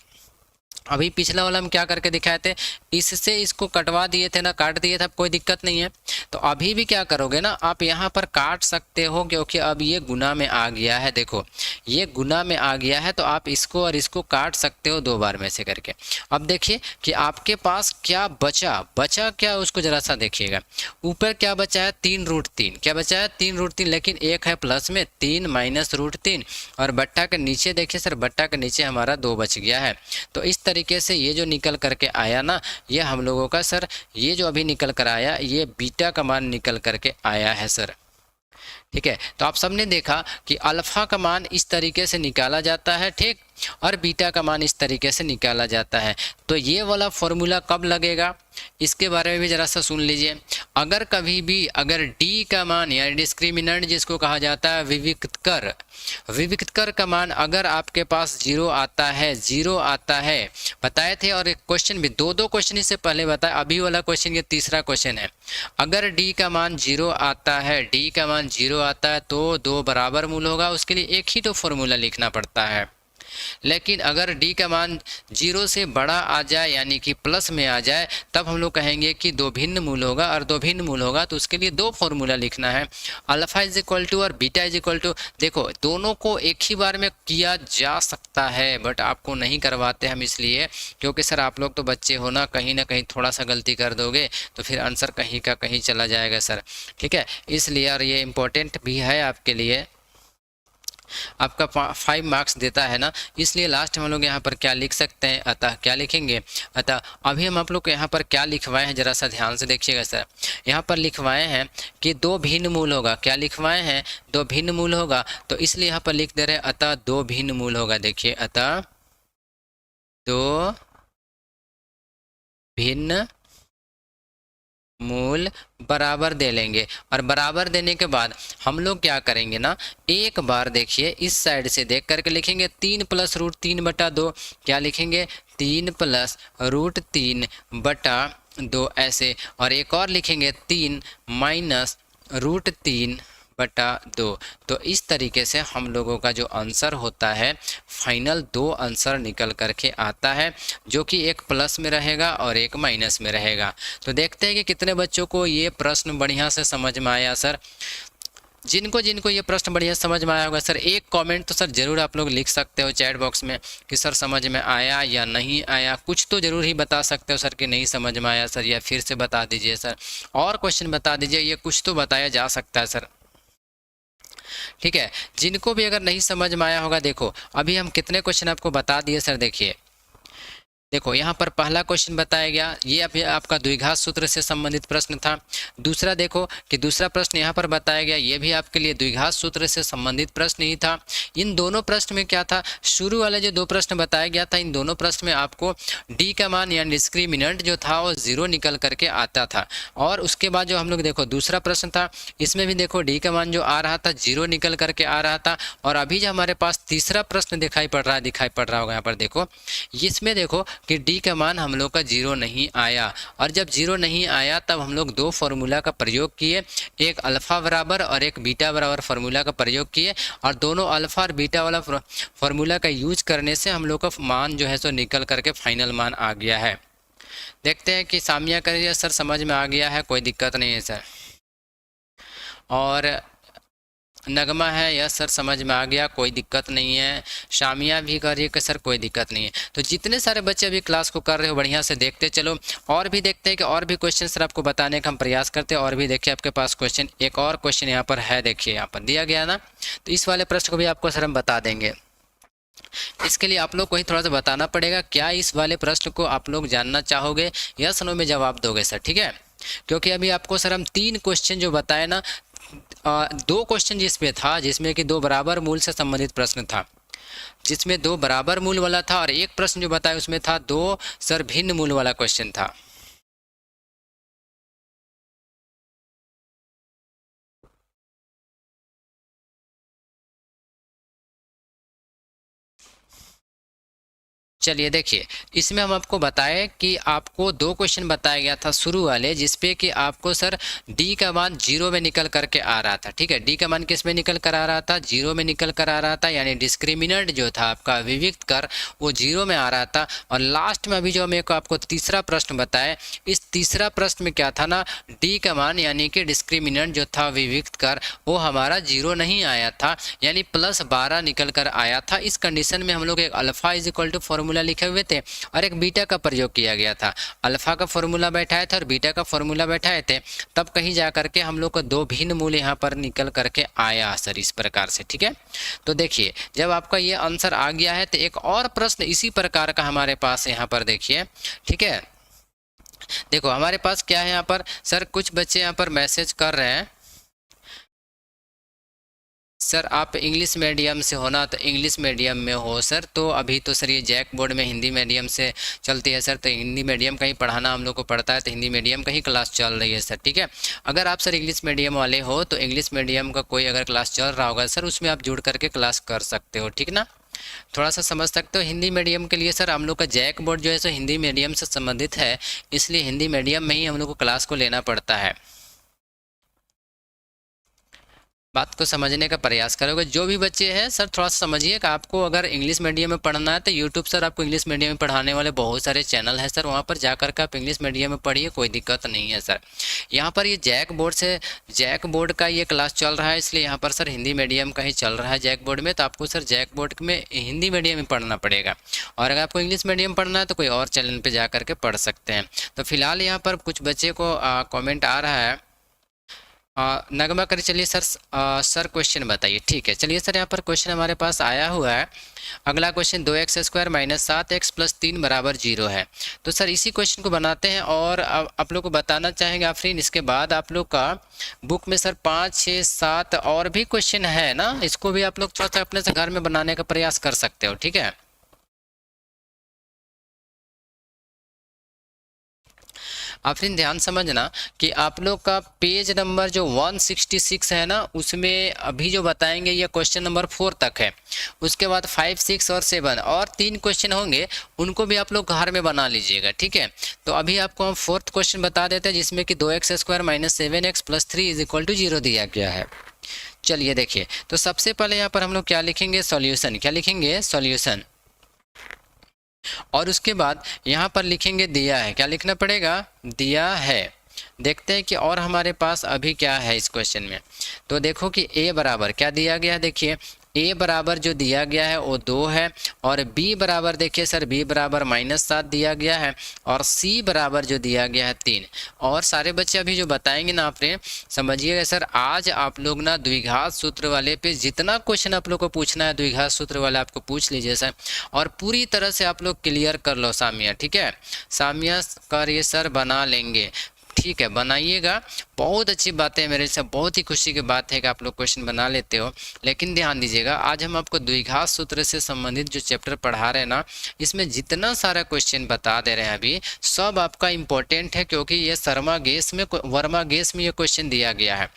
अभी पिछला वाला हम क्या करके दिखाए थे, इससे इसको कटवा दिए थे ना, काट दिए थे, अब कोई दिक्कत नहीं है। तो अभी भी क्या करोगे ना, आप यहाँ पर काट सकते हो क्योंकि अब ये गुना में आ गया है। देखो ये गुना में आ गया है, तो आप इसको और इसको काट सकते हो दो बार में से करके। अब देखिए कि आपके पास क्या बचा, बचा क्या उसको जरा सा देखिएगा। ऊपर क्या बचा है, 3√3, क्या बचा है 3√3, लेकिन एक है प्लस में 3 माइनस √3, और बट्टा के नीचे देखिए सर, बट्टा के नीचे हमारा 2 बच गया है। तो इस तरीके से ये जो निकल करके आया ना, ये हम लोगों का सर, ये जो अभी निकल कर आया, ये बीटा का मान निकल करके आया है सर। ठीक है, तो आप सबने देखा कि अल्फा का मान इस तरीके से निकाला जाता है, ठीक, और बीटा का मान इस तरीके से निकाला जाता है। तो ये वाला फॉर्मूला कब लगेगा, इसके बारे में भी ज़रा सा सुन लीजिए। अगर कभी भी अगर डी का मान या डिस्क्रिमिनेंट जिसको कहा जाता है विविक्तकर, विविक्तकर का मान अगर आपके पास जीरो आता है, जीरो आता है, बताए थे। और एक क्वेश्चन भी, दो दो क्वेश्चन इससे पहले बताया, अभी वाला क्वेश्चन ये तीसरा क्वेश्चन है। अगर डी का मान जीरो आता है, डी का मान जीरो आता है, तो दो बराबर मूल होगा, उसके लिए एक ही तो फॉर्मूला लिखना पड़ता है। लेकिन अगर डी का मान जीरो से बड़ा आ जाए, यानी कि प्लस में आ जाए, तब हम लोग कहेंगे कि दो भिन्न मूल होगा, और दो भिन्न मूल होगा तो उसके लिए दो फॉर्मूला लिखना है, अल्फा इज इक्वल टू और बीटा इज इक्वल टू। देखो दोनों को एक ही बार में किया जा सकता है, बट आपको नहीं करवाते हम इसलिए क्योंकि सर आप लोग तो बच्चे हो ना कहीं थोड़ा सा गलती कर दोगे तो फिर आंसर कहीं का कहीं चला जाएगा सर। ठीक है, इसलिए, और ये इम्पोर्टेंट भी है आपके लिए, आपका 5 मार्क्स देता है ना, इसलिए लास्ट हम लोग यहाँ पर क्या लिख सकते हैं, अतः क्या लिखेंगे, अतः अभी हम आप लोग को यहाँ पर क्या लिखवाए हैं, जरा सा ध्यान से देखिएगा सर। यहाँ पर लिखवाए हैं कि दो भिन्न मूल होगा, क्या लिखवाए हैं, दो भिन्न मूल होगा, तो इसलिए यहाँ पर लिख दे रहे हैं अतः दो भिन्न मूल होगा। देखिए अतः दो भिन्न मूल बराबर दे लेंगे, और बराबर देने के बाद हम लोग क्या करेंगे ना, एक बार देखिए इस साइड से देख करके लिखेंगे 3 प्लस √3/2, क्या लिखेंगे 3 प्लस √3/2 ऐसे, और एक और लिखेंगे 3 माइनस √3/2। तो इस तरीके से हम लोगों का जो आंसर होता है, फाइनल दो आंसर निकल करके आता है, जो कि एक प्लस में रहेगा और एक माइनस में रहेगा। तो देखते हैं कि कितने बच्चों को ये प्रश्न बढ़िया से समझ में आया सर। जिनको जिनको ये प्रश्न बढ़िया समझ में आया होगा सर, एक कमेंट तो सर ज़रूर आप लोग लिख सकते हो चैट बॉक्स में कि सर समझ में आया या नहीं आया, कुछ तो ज़रूर ही बता सकते हो सर कि नहीं समझ में आया सर, या फिर से बता दीजिए सर, और क्वेश्चन बता दीजिए, ये कुछ तो बताया जा सकता है सर। ठीक है, जिनको भी अगर नहीं समझ में आया होगा, देखो अभी हम कितने क्वेश्चन आपको बता दिए सर। देखिए देखो यहाँ पर पहला क्वेश्चन बताया गया, ये अभी आपका द्विघात सूत्र से संबंधित प्रश्न था। दूसरा देखो कि दूसरा प्रश्न यहाँ पर बताया गया, ये भी आपके लिए द्विघात सूत्र से संबंधित प्रश्न ही था। इन दोनों प्रश्न में क्या था, शुरू वाले जो दो प्रश्न बताया गया था, इन दोनों प्रश्न में आपको डी का मान या डिस्क्रिमिनेंट जो था वो जीरो निकल करके आता था। और उसके बाद जो हम लोग देखो दूसरा प्रश्न था, इसमें भी देखो डी का मान जो आ रहा था जीरो निकल करके आ रहा था। और अभी जो हमारे पास तीसरा प्रश्न दिखाई पड़ रहा होगा यहाँ पर देखो, इसमें देखो कि डी का मान हम लोग का जीरो नहीं आया, और जब जीरो नहीं आया तब हम लोग दो फार्मूला का प्रयोग किए, एक अल्फा बराबर और एक बीटा बराबर फार्मूला का प्रयोग किए, और दोनों अल्फा और बीटा वाला फार्मूला का यूज करने से हम लोग का मान जो है सो निकल करके फाइनल मान आ गया है। देखते हैं कि सामिया करिए सर समझ में आ गया है, कोई दिक्कत नहीं है सर। और नगमा है, यस सर समझ में आ गया, कोई दिक्कत नहीं है। शामिया भी कर रही है कि सर कोई दिक्कत नहीं है। तो जितने सारे बच्चे अभी क्लास को कर रहे हो बढ़िया से देखते चलो, और भी देखते हैं कि और भी क्वेश्चन सर आपको बताने का हम प्रयास करते हैं। और भी देखिए आपके पास क्वेश्चन, एक और क्वेश्चन यहाँ पर है, देखिए यहाँ पर दिया गया ना, तो इस वाले प्रश्न को भी आपको सर हम बता देंगे। इसके लिए आप लोग को ही थोड़ा सा बताना पड़ेगा, क्या इस वाले प्रश्न को आप लोग जानना चाहोगे, यस नो में जवाब दोगे सर, ठीक है। क्योंकि अभी आपको सर हम 3 क्वेश्चन जो बताए ना, 2 क्वेश्चन जिसमें था, जिसमें कि 2 बराबर मूल से संबंधित प्रश्न था, जिसमें 2 बराबर मूल वाला था, और एक प्रश्न जो बताया उसमें था 2 सर भिन्न मूल वाला क्वेश्चन था। चलिए देखिए, इसमें हम आपको बताएं कि आपको दो क्वेश्चन बताया गया था शुरू वाले, जिसपे कि आपको सर डी का मान जीरो में निकल करके आ रहा था। ठीक है, डी का मान किस में निकल कर आ रहा था? जीरो में निकल कर आ रहा था, यानी डिस्क्रिमिनेंट जो था आपका विविक्त कर वो जीरो में आ रहा था। और लास्ट में अभी जो हम एक आपको तीसरा प्रश्न बताए, इस तीसरा प्रश्न में क्या था ना, डी का मान यानी कि डिस्क्रिमिनेंट जो था विविक्त कर वो हमारा जीरो नहीं आया था, यानी +12 निकल कर आया था। इस कंडीशन में हम लोग एक alpha is equal to formula लिखे हुए थे और एक बीटा का प्रयोग किया गया था। अल्फा का फॉर्मूला बैठाए थे और बीटा का फॉर्मूला बैठाए थे, तब कहीं जा करके हम लोग को दो भिन्न मूल्य यहाँ पर निकल करके आया सर, इस प्रकार से। ठीक है, तो देखिए जब आपका ये आंसर आ गया है तो एक और प्रश्न इसी प्रकार का हमारे पास यहाँ पर देखिए। ठीक है, देखो हमारे पास क्या है यहाँ पर सर, कुछ बच्चे यहाँ पर मैसेज कर रहे हैं सर आप इंग्लिश मीडियम से हो ना, तो इंग्लिश मीडियम में हो सर, तो अभी तो सर ये जैक बोर्ड में हिंदी मीडियम से चलती है सर, तो हिंदी मीडियम का ही पढ़ाना हम लोग को पड़ता है, तो हिंदी मीडियम का ही क्लास चल रही है सर। ठीक है, अगर आप सर इंग्लिश मीडियम वाले हो तो इंग्लिश मीडियम का कोई अगर क्लास चल रहा होगा सर, उसमें आप जुड़ करके क्लास कर सकते हो। ठीक ना, थोड़ा सा समझ सकते हो। हिंदी मीडियम के लिए सर हम लोग का जैक बोर्ड जो है सो हिंदी मीडियम से संबंधित है, इसलिए हिंदी मीडियम में ही हम लोग को क्लास को लेना पड़ता है। बात को समझने का प्रयास करोगे। जो भी बच्चे हैं सर थोड़ा सा समझिए कि आपको अगर इंग्लिश मीडियम में पढ़ना है तो यूट्यूब सर आपको इंग्लिश मीडियम में पढ़ाने वाले बहुत सारे चैनल हैं सर, वहाँ पर जाकर के आप इंग्लिश मीडियम में पढ़िए, कोई दिक्कत नहीं है सर। यहाँ पर ये जैक बोर्ड से जैक बोर्ड का ये क्लास चल रहा है, इसलिए यहाँ पर सर हिंदी मीडियम का ही चल रहा है जैक बोर्ड में, तो आपको सर जैक बोर्ड में हिंदी मीडियम में पढ़ना पड़ेगा। और अगर आपको इंग्लिश मीडियम पढ़ना है तो कोई और चैनल पर जा करके पढ़ सकते हैं। तो फिलहाल यहाँ पर कुछ बच्चे को कॉमेंट आ रहा है, नगमा करिए। चलिए सर, सर क्वेश्चन बताइए। ठीक है, चलिए सर यहाँ पर क्वेश्चन हमारे पास आया हुआ है। अगला क्वेश्चन 2x² - 7x + 3 = 0 है। तो सर इसी क्वेश्चन को बनाते हैं और अब आप लोग को बताना चाहेंगे आफरीन, इसके बाद आप लोग का बुक में सर 5, 6, 7 और भी क्वेश्चन है ना, इसको भी आप लोग थोड़ा सा अपने से घर में बनाने का प्रयास कर सकते हो। ठीक है, आफरीन ध्यान समझना कि आप लोग का पेज नंबर जो 166 है ना, उसमें अभी जो बताएंगे ये क्वेश्चन नंबर 4 तक है। उसके बाद 5, 6 और 7 और 3 क्वेश्चन होंगे, उनको भी आप लोग घर में बना लीजिएगा। ठीक है, तो अभी आपको हम 4th क्वेश्चन बता देते हैं, जिसमें कि 2x² - 7x + 3 = 0 दिया गया है। चलिए देखिए, तो सबसे पहले यहाँ पर हम लोग क्या लिखेंगे, सॉल्यूशन। क्या लिखेंगे, सॉल्यूशन। और उसके बाद यहाँ पर लिखेंगे दिया है। क्या लिखना पड़ेगा, दिया है। देखते हैं कि और हमारे पास अभी क्या है इस क्वेश्चन में। तो देखो कि a बराबर क्या दिया गया है, देखिए a बराबर जो दिया गया है वो 2 है, और b बराबर देखिए सर b बराबर -7 दिया गया है, और c बराबर जो दिया गया है 3। और सारे बच्चे अभी जो बताएंगे ना आपने, समझिएगा सर आज आप लोग ना द्विघात सूत्र वाले पे जितना क्वेश्चन आप लोग को पूछना है द्विघात सूत्र वाले आपको पूछ लीजिए सर, और पूरी तरह से आप लोग क्लियर कर लो सामिया। ठीक है, सामिया करिए सर, बना लेंगे। ठीक है, बनाइएगा। बहुत अच्छी बात है, मेरे से बहुत ही खुशी की बात है कि आप लोग क्वेश्चन बना लेते हो। लेकिन ध्यान दीजिएगा, आज हम आपको द्विघात सूत्र से संबंधित जो चैप्टर पढ़ा रहे हैं ना, इसमें जितना सारा क्वेश्चन बता दे रहे हैं अभी, सब आपका इम्पोर्टेंट है, क्योंकि ये वर्मा गेस में ये क्वेश्चन दिया गया है,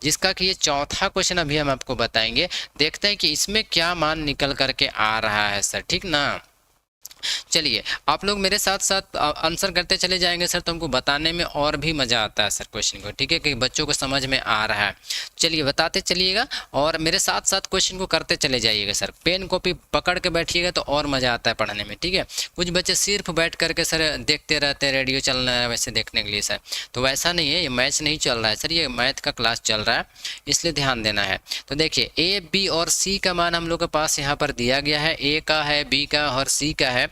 जिसका कि ये चौथा क्वेश्चन अभी हम आपको बताएंगे। देखते हैं कि इसमें क्या मान निकल करके आ रहा है सर। ठीक ना, चलिए आप लोग मेरे साथ साथ आंसर करते चले जाएंगे सर, तो हमको बताने में और भी मज़ा आता है सर क्वेश्चन को। ठीक है, कि बच्चों को समझ में आ रहा है। चलिए बताते चलिएगा और मेरे साथ साथ क्वेश्चन को करते चले जाइएगा सर। पेन कॉपी पकड़ के बैठिएगा तो और मज़ा आता है पढ़ने में। ठीक है, कुछ बच्चे सिर्फ बैठ करके सर देखते रहते हैं, रेडियो चल रहा है वैसे देखने के लिए सर, तो वैसा नहीं है, ये मैच नहीं चल रहा है सर, ये मैथ का क्लास चल रहा है, इसलिए ध्यान देना है। तो देखिए ए, बी और सी का मान हम लोग के पास यहाँ पर दिया गया है, ए का है, बी का और सी का है।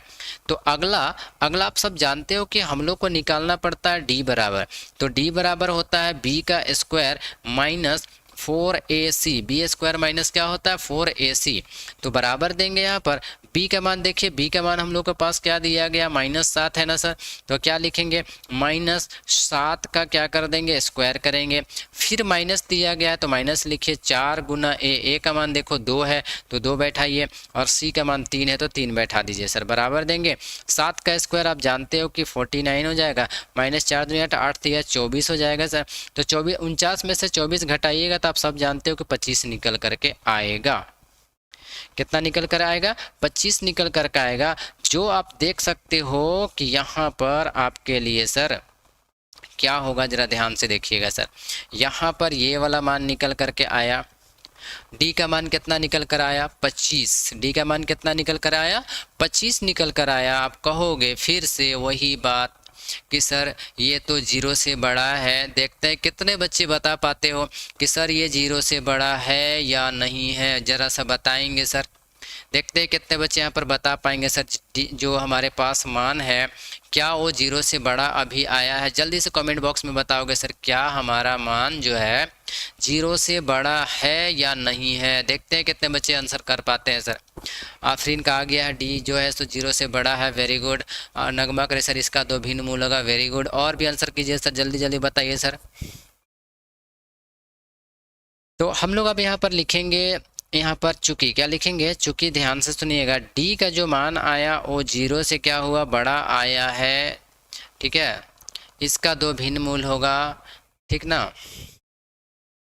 तो अगला आप सब जानते हो कि हम लोग को निकालना पड़ता है डी बराबर। तो डी बराबर होता है बी का square minus 4ac। B square minus क्या होता है, 4ac। तो बराबर देंगे यहाँ पर बी का मान। देखिए बी का मान हम लोग के पास क्या दिया गया, -7 है ना सर, तो क्या लिखेंगे, -7 का क्या कर देंगे, स्क्वायर करेंगे। फिर माइनस दिया गया है तो माइनस लिखिए, 4 गुना ए का मान देखो 2 है तो 2 बैठाइए, और सी का मान 3 है तो 3 बैठा दीजिए सर। बराबर देंगे 7 का स्क्वायर आप जानते हो कि 49 हो जाएगा, -4 दूनी 8, 8 3 24 हो जाएगा सर। तो 49 में से 24 घटाइएगा तो आप सब जानते हो कि 25 निकल करके आएगा। कितना निकल कर आएगा? 25 निकल कर के आएगा। जो आप देख सकते हो कि यहाँ पर आपके लिए सर क्या होगा, जरा ध्यान से देखिएगा सर। यहाँ पर ये वाला मान निकल करके आया, डी का मान कितना निकल कर आया? 25। डी का मान कितना निकल कर आया? 25 निकल कर आया। आप कहोगे फिर से वही बात कि सर ये तो जीरो से बड़ा है। देखते हैं कितने बच्चे बता पाते हो कि सर ये जीरो से बड़ा है या नहीं है, जरा सा बताएंगे सर। देखते हैं कितने बच्चे यहाँ पर बता पाएंगे सर। जो हमारे पास मान है क्या वो जीरो से बड़ा अभी आया है? जल्दी से कमेंट बॉक्स में बताओगे सर क्या हमारा मान जो है जीरो से बड़ा है या नहीं है। देखते हैं कितने बच्चे आंसर कर पाते हैं सर। आफरीन का आ गया है डी जो है सो जीरो से बड़ा है, वेरी गुड। नगमा करे सर इसका दो भिन्न मूल होगा, वेरी गुड। और भी आंसर कीजिए सर, जल्दी जल्दी बताइए सर। तो हम लोग अब यहाँ पर लिखेंगे, यहाँ पर चूंकि क्या लिखेंगे? चूंकि ध्यान से सुनिएगा, डी का जो मान आया वो जीरो से क्या हुआ? बड़ा आया है, ठीक है। इसका दो भिन्न मूल होगा, ठीक ना।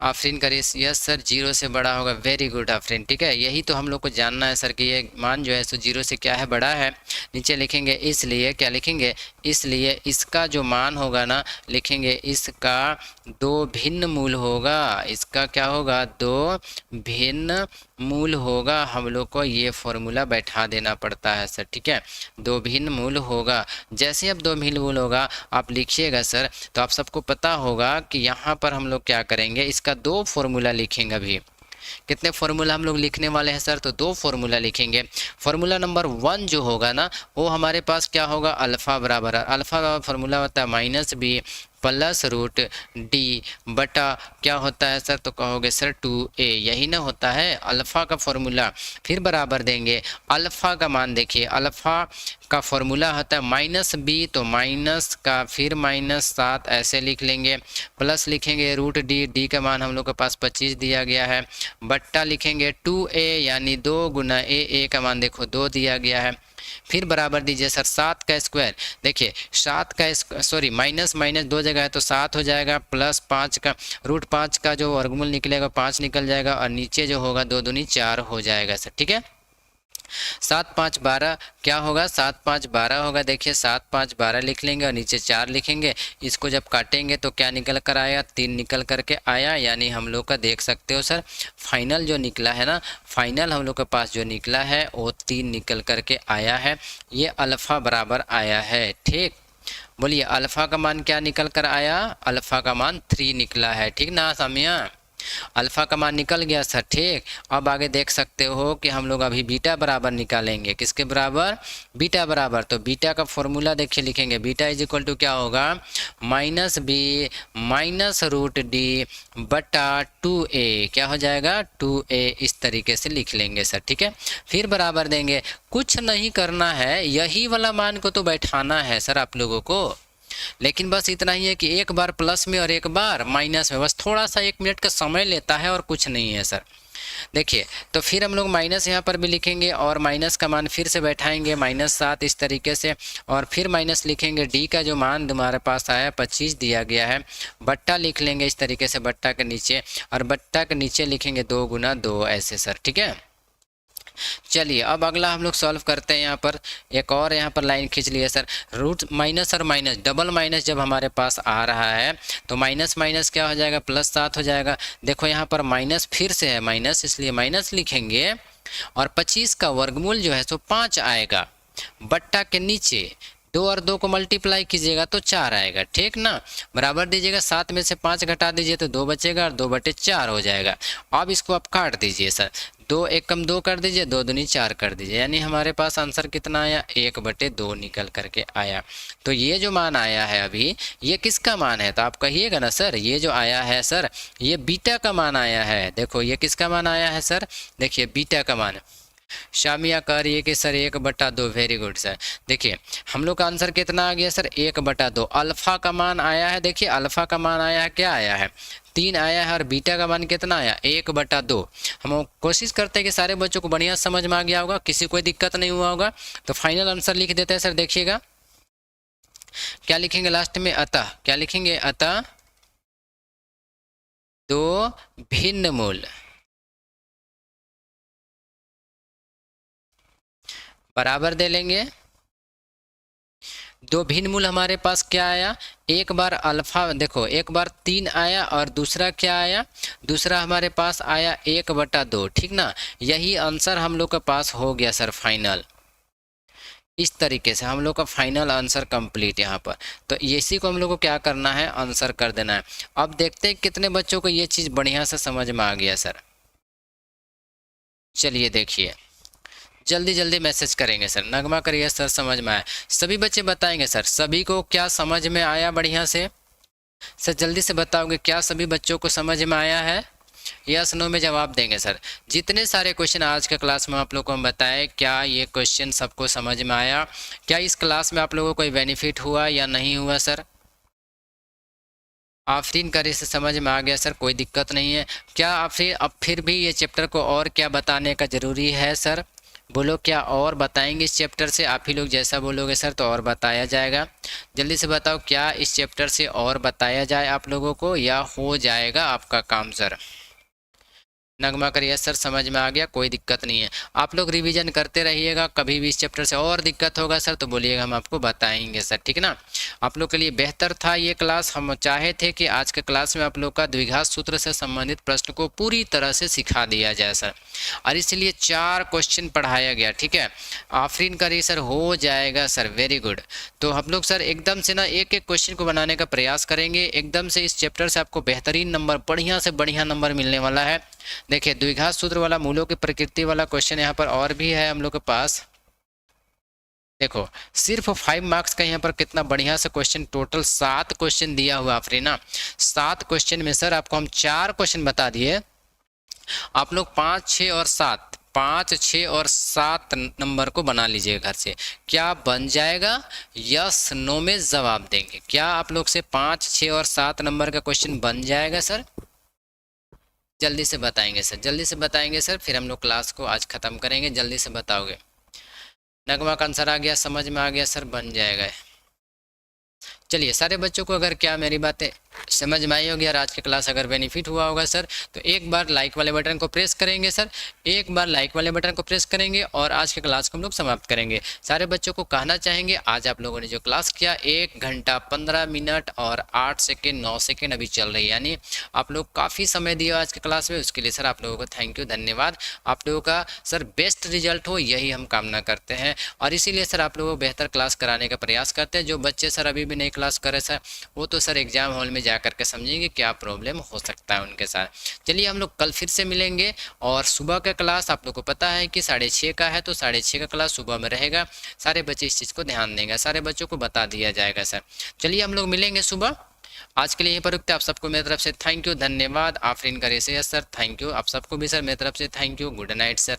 आफरीन करिए यस सर जीरो से बड़ा होगा, वेरी गुड आफरीन, ठीक है। यही तो हम लोग को जानना है सर कि ये मान जो है सो जीरो से क्या है? बड़ा है। नीचे लिखेंगे इसलिए, क्या लिखेंगे? इसलिए इसका जो मान होगा ना, लिखेंगे इसका दो भिन्न मूल होगा। इसका क्या होगा? दो भिन्न मूल होगा। हम लोग को ये फॉर्मूला बैठा देना पड़ता है सर, ठीक है। दो भिन्न मूल होगा। जैसे अब दो भिन्न मूल होगा आप लिखिएगा सर, तो आप सबको पता होगा कि यहाँ पर हम लोग क्या करेंगे, इसका दो फॉर्मूला लिखेंगे। अभी कितने फॉर्मूला हम लोग लिखने वाले हैं सर? तो दो फॉर्मूला लिखेंगे। फॉर्मूला नंबर 1 जो होगा ना, वो हमारे पास क्या होगा? अल्फ़ा बराबर, अल्फ़ा का फॉर्मूला होता है minus b plus root D बटा क्या होता है सर? तो कहोगे सर 2a, यही ना होता है अल्फ़ा का फॉर्मूला। फिर बराबर देंगे अल्फ़ा का मान, देखिए अल्फ़ा का फॉर्मूला होता है माइनस बी, तो माइनस का फिर -7 ऐसे लिख लेंगे, प्लस लिखेंगे रूट डी, डी का मान हम लोग के पास 25 दिया गया है, बट्टा लिखेंगे 2a यानी 2 गुना ए का मान देखो 2 दिया गया है। फिर बराबर दीजिए सर 7 का स्क्वायर, देखिए 7 का सॉरी माइनस माइनस 2 जगह है तो 7 हो जाएगा, प्लस 5 का रूट 5 का जो वर्गमूल निकलेगा 5 निकल जाएगा, और नीचे जो होगा 2 दूनी 4 हो जाएगा सर, ठीक है। 7 5 12 क्या होगा? 7 5 12 होगा। देखिए 7 5 12 लिख लेंगे और नीचे 4 लिखेंगे। इसको जब काटेंगे तो क्या निकल कर आया? 3 निकल करके आया। यानी हम लोग का देख सकते हो सर फाइनल जो निकला है ना, फाइनल हम लोग के पास जो निकला है वो 3 निकल करके आया है। ये अल्फ़ा बराबर आया है, ठीक। बोलिए अल्फ़ा का मान क्या निकल कर आया? अल्फ़ा का मान 3 निकला है, ठीक ना सामिया? अल्फ़ा का मान निकल गया सर, ठीक। अब आगे देख सकते हो कि हम लोग अभी बीटा बराबर निकालेंगे। किसके बराबर? बीटा बराबर। तो बीटा का फॉर्मूला देखिए लिखेंगे, बीटा इज इक्वल टू क्या होगा? Minus b minus root D बटा 2a, क्या हो जाएगा? 2a, इस तरीके से लिख लेंगे सर, ठीक है। फिर बराबर देंगे, कुछ नहीं करना है, यही वाला मान को तो बैठाना है सर आप लोगों को। लेकिन बस इतना ही है कि एक बार प्लस में और एक बार माइनस में, बस थोड़ा सा 1 मिनट का समय लेता है और कुछ नहीं है सर। देखिए तो फिर हम लोग माइनस यहाँ पर भी लिखेंगे और माइनस का मान फिर से बैठाएंगे -7 इस तरीके से, और फिर माइनस लिखेंगे। डी का जो मान हमारे पास आया 25 दिया गया है, बट्टा लिख लेंगे इस तरीके से बट्टा के नीचे, और बट्टा के नीचे लिखेंगे 2 गुना 2 ऐसे सर, ठीक है। चलिए अब अगला हम लोग सॉल्व करते हैं। यहाँ पर एक और यहाँ पर लाइन खींच लिया सर, रूट माइनस और माइनस डबल माइनस जब हमारे पास आ रहा है तो माइनस माइनस क्या हो जाएगा? +7 हो जाएगा। देखो यहाँ पर माइनस फिर से है माइनस, इसलिए माइनस लिखेंगे, और 25 का वर्गमूल जो है सो 5 आएगा। बट्टा के नीचे 2 और 2 को मल्टीप्लाई कीजिएगा तो 4 आएगा, ठीक ना। बराबर दीजिएगा, 7 में से 5 घटा दीजिए तो 2 बचेगा और 2/4 हो जाएगा। अब इसको आप काट दीजिए सर, 2 1 कम 2 कर दीजिए, 2 दूनी 4 कर दीजिए, यानी हमारे पास आंसर कितना आया? 1/2 निकल करके आया। तो ये जो मान आया है अभी, ये किसका मान है? तो आप कहिएगा ना सर, ये जो आया है सर ये बीटा का मान आया है। देखो ये किसका मान आया है सर? देखिए बीटा का मान। शामिया कह रही है कि सर 1/2, वेरी गुड सर। देखिए हम लोग का आंसर कितना आ गया सर? 1/2। अल्फ़ा का मान आया है, देखिए अल्फ़ा का मान आया है, क्या आया है? 3 आया है, और बीटा का मान कितना आया? 1/2। हम कोशिश करते हैं कि सारे बच्चों को बढ़िया समझ में आ गया होगा, किसी कोई दिक्कत नहीं हुआ होगा। तो फाइनल आंसर लिख देते हैं सर, देखिएगा क्या लिखेंगे लास्ट में? अतः क्या लिखेंगे? अतः 2 भिन्न मूल बराबर दे लेंगे। दो भिन्न मूल हमारे पास क्या आया, एक बार अल्फा, देखो एक बार 3 आया और दूसरा क्या आया, दूसरा हमारे पास आया 1/2, ठीक ना। यही आंसर हम लोग के पास हो गया सर फाइनल। इस तरीके से हम लोग का फाइनल आंसर कंप्लीट यहाँ पर। तो इसी को हम लोग को क्या करना है, आंसर कर देना है। अब देखते हैं कितने बच्चों को ये चीज़ बढ़िया से समझ में आ गया सर। चलिए देखिए, जल्दी जल्दी मैसेज करेंगे सर, नगमा करिए सर समझ में आया। सभी बच्चे बताएंगे सर सभी को क्या समझ में आया बढ़िया से। सर जल्दी से बताओगे क्या सभी बच्चों को समझ में आया है, यस नो में जवाब देंगे सर। जितने सारे क्वेश्चन आज के क्लास में आप लोग को हम बताए, क्या ये क्वेश्चन सबको समझ में आया, क्या इस क्लास में आप लोगों को कोई बेनिफिट हुआ या नहीं हुआ सर। आफरीन करे से समझ में आ गया सर, कोई दिक्कत नहीं है। क्या आप फिर भी ये चैप्टर को और क्या बताने का ज़रूरी है सर, बोलो क्या और बताएंगे इस चैप्टर से। आप ही लोग जैसा बोलोगे सर तो और बताया जाएगा। जल्दी से बताओ क्या इस चैप्टर से और बताया जाए आप लोगों को, या हो जाएगा आपका काम सर। नगमा करिए सर समझ में आ गया, कोई दिक्कत नहीं है। आप लोग रिवीजन करते रहिएगा, कभी भी इस चैप्टर से और दिक्कत होगा सर तो बोलिएगा, हम आपको बताएंगे सर, ठीक ना। आप लोग के लिए बेहतर था ये क्लास, हम चाहे थे कि आज के क्लास में आप लोग का द्विघात सूत्र से संबंधित प्रश्न को पूरी तरह से सिखा दिया जाए सर, और इसलिए 4 क्वेश्चन पढ़ाया गया, ठीक है। आफरीन करिए सर, हो जाएगा सर, वेरी गुड। तो हम लोग सर एकदम से ना एक एक क्वेश्चन को बनाने का प्रयास करेंगे, एकदम से इस चैप्टर से आपको बेहतरीन नंबर, बढ़िया से बढ़िया नंबर मिलने वाला है। देखिए द्विघात सूत्र वाला, मूलों की प्रकृति वाला क्वेश्चन यहाँ पर और भी है हम लोग के पास। देखो सिर्फ 5 मार्क्स का यहाँ पर कितना बढ़िया से क्वेश्चन, टोटल 7 क्वेश्चन दिया हुआ आफरीना। 7 क्वेश्चन में सर आपको हम 4 क्वेश्चन बता दिए, आप लोग 5, 6 और 7, 5, 6 और 7 नंबर को बना लीजिए घर से। क्या बन जाएगा, यस नो में जवाब देंगे। क्या आप लोग से 5, 6 और 7 नंबर का क्वेश्चन बन जाएगा सर, जल्दी से बताएंगे सर, जल्दी से बताएंगे सर, फिर हम लोग क्लास को आज ख़त्म करेंगे। जल्दी से बताओगे। नगमा का आंसर आ गया, समझ में आ गया सर, बन जाएगा। चलिए सारे बच्चों को अगर क्या मेरी बातें समझ में आई होगी और आज की क्लास अगर बेनिफिट हुआ होगा सर, तो एक बार लाइक वाले बटन को प्रेस करेंगे सर, एक बार लाइक वाले बटन को प्रेस करेंगे और आज की क्लास को हम लोग समाप्त करेंगे। सारे बच्चों को कहना चाहेंगे आज आप लोगों ने जो क्लास किया 1 घंटा 15 मिनट और 8 सेकेंड 9 सेकेंड अभी चल रही है, यानी आप लोग काफ़ी समय दिया आज की क्लास में, उसके लिए सर आप लोगों को थैंक यू, धन्यवाद। आप लोगों का सर बेस्ट रिजल्ट हो यही हम कामना करते हैं, और इसीलिए सर आप लोगों को बेहतर क्लास कराने का प्रयास करते हैं। जो बच्चे सर अभी भी नहीं क्लास करे सर, वो तो सर एग्जाम हॉल में जा करके समझेंगे क्या प्रॉब्लम हो सकता है उनके साथ। चलिए हम लोग कल फिर से मिलेंगे, और सुबह का क्लास आप लोग को पता है कि 6:30 का है, तो 6:30 का क्लास सुबह में रहेगा। सारे बच्चे इस चीज़ को ध्यान देंगे, सारे बच्चों को बता दिया जाएगा सर। चलिए हम लोग मिलेंगे सुबह, आज के लिए यहीं पर रुकते हैं। आप सबको मेरी तरफ से थैंक यू, धन्यवाद। आफरीन करे से सर थैंक यू, आप सबको भी सर मेरी तरफ से thank you, good night sir.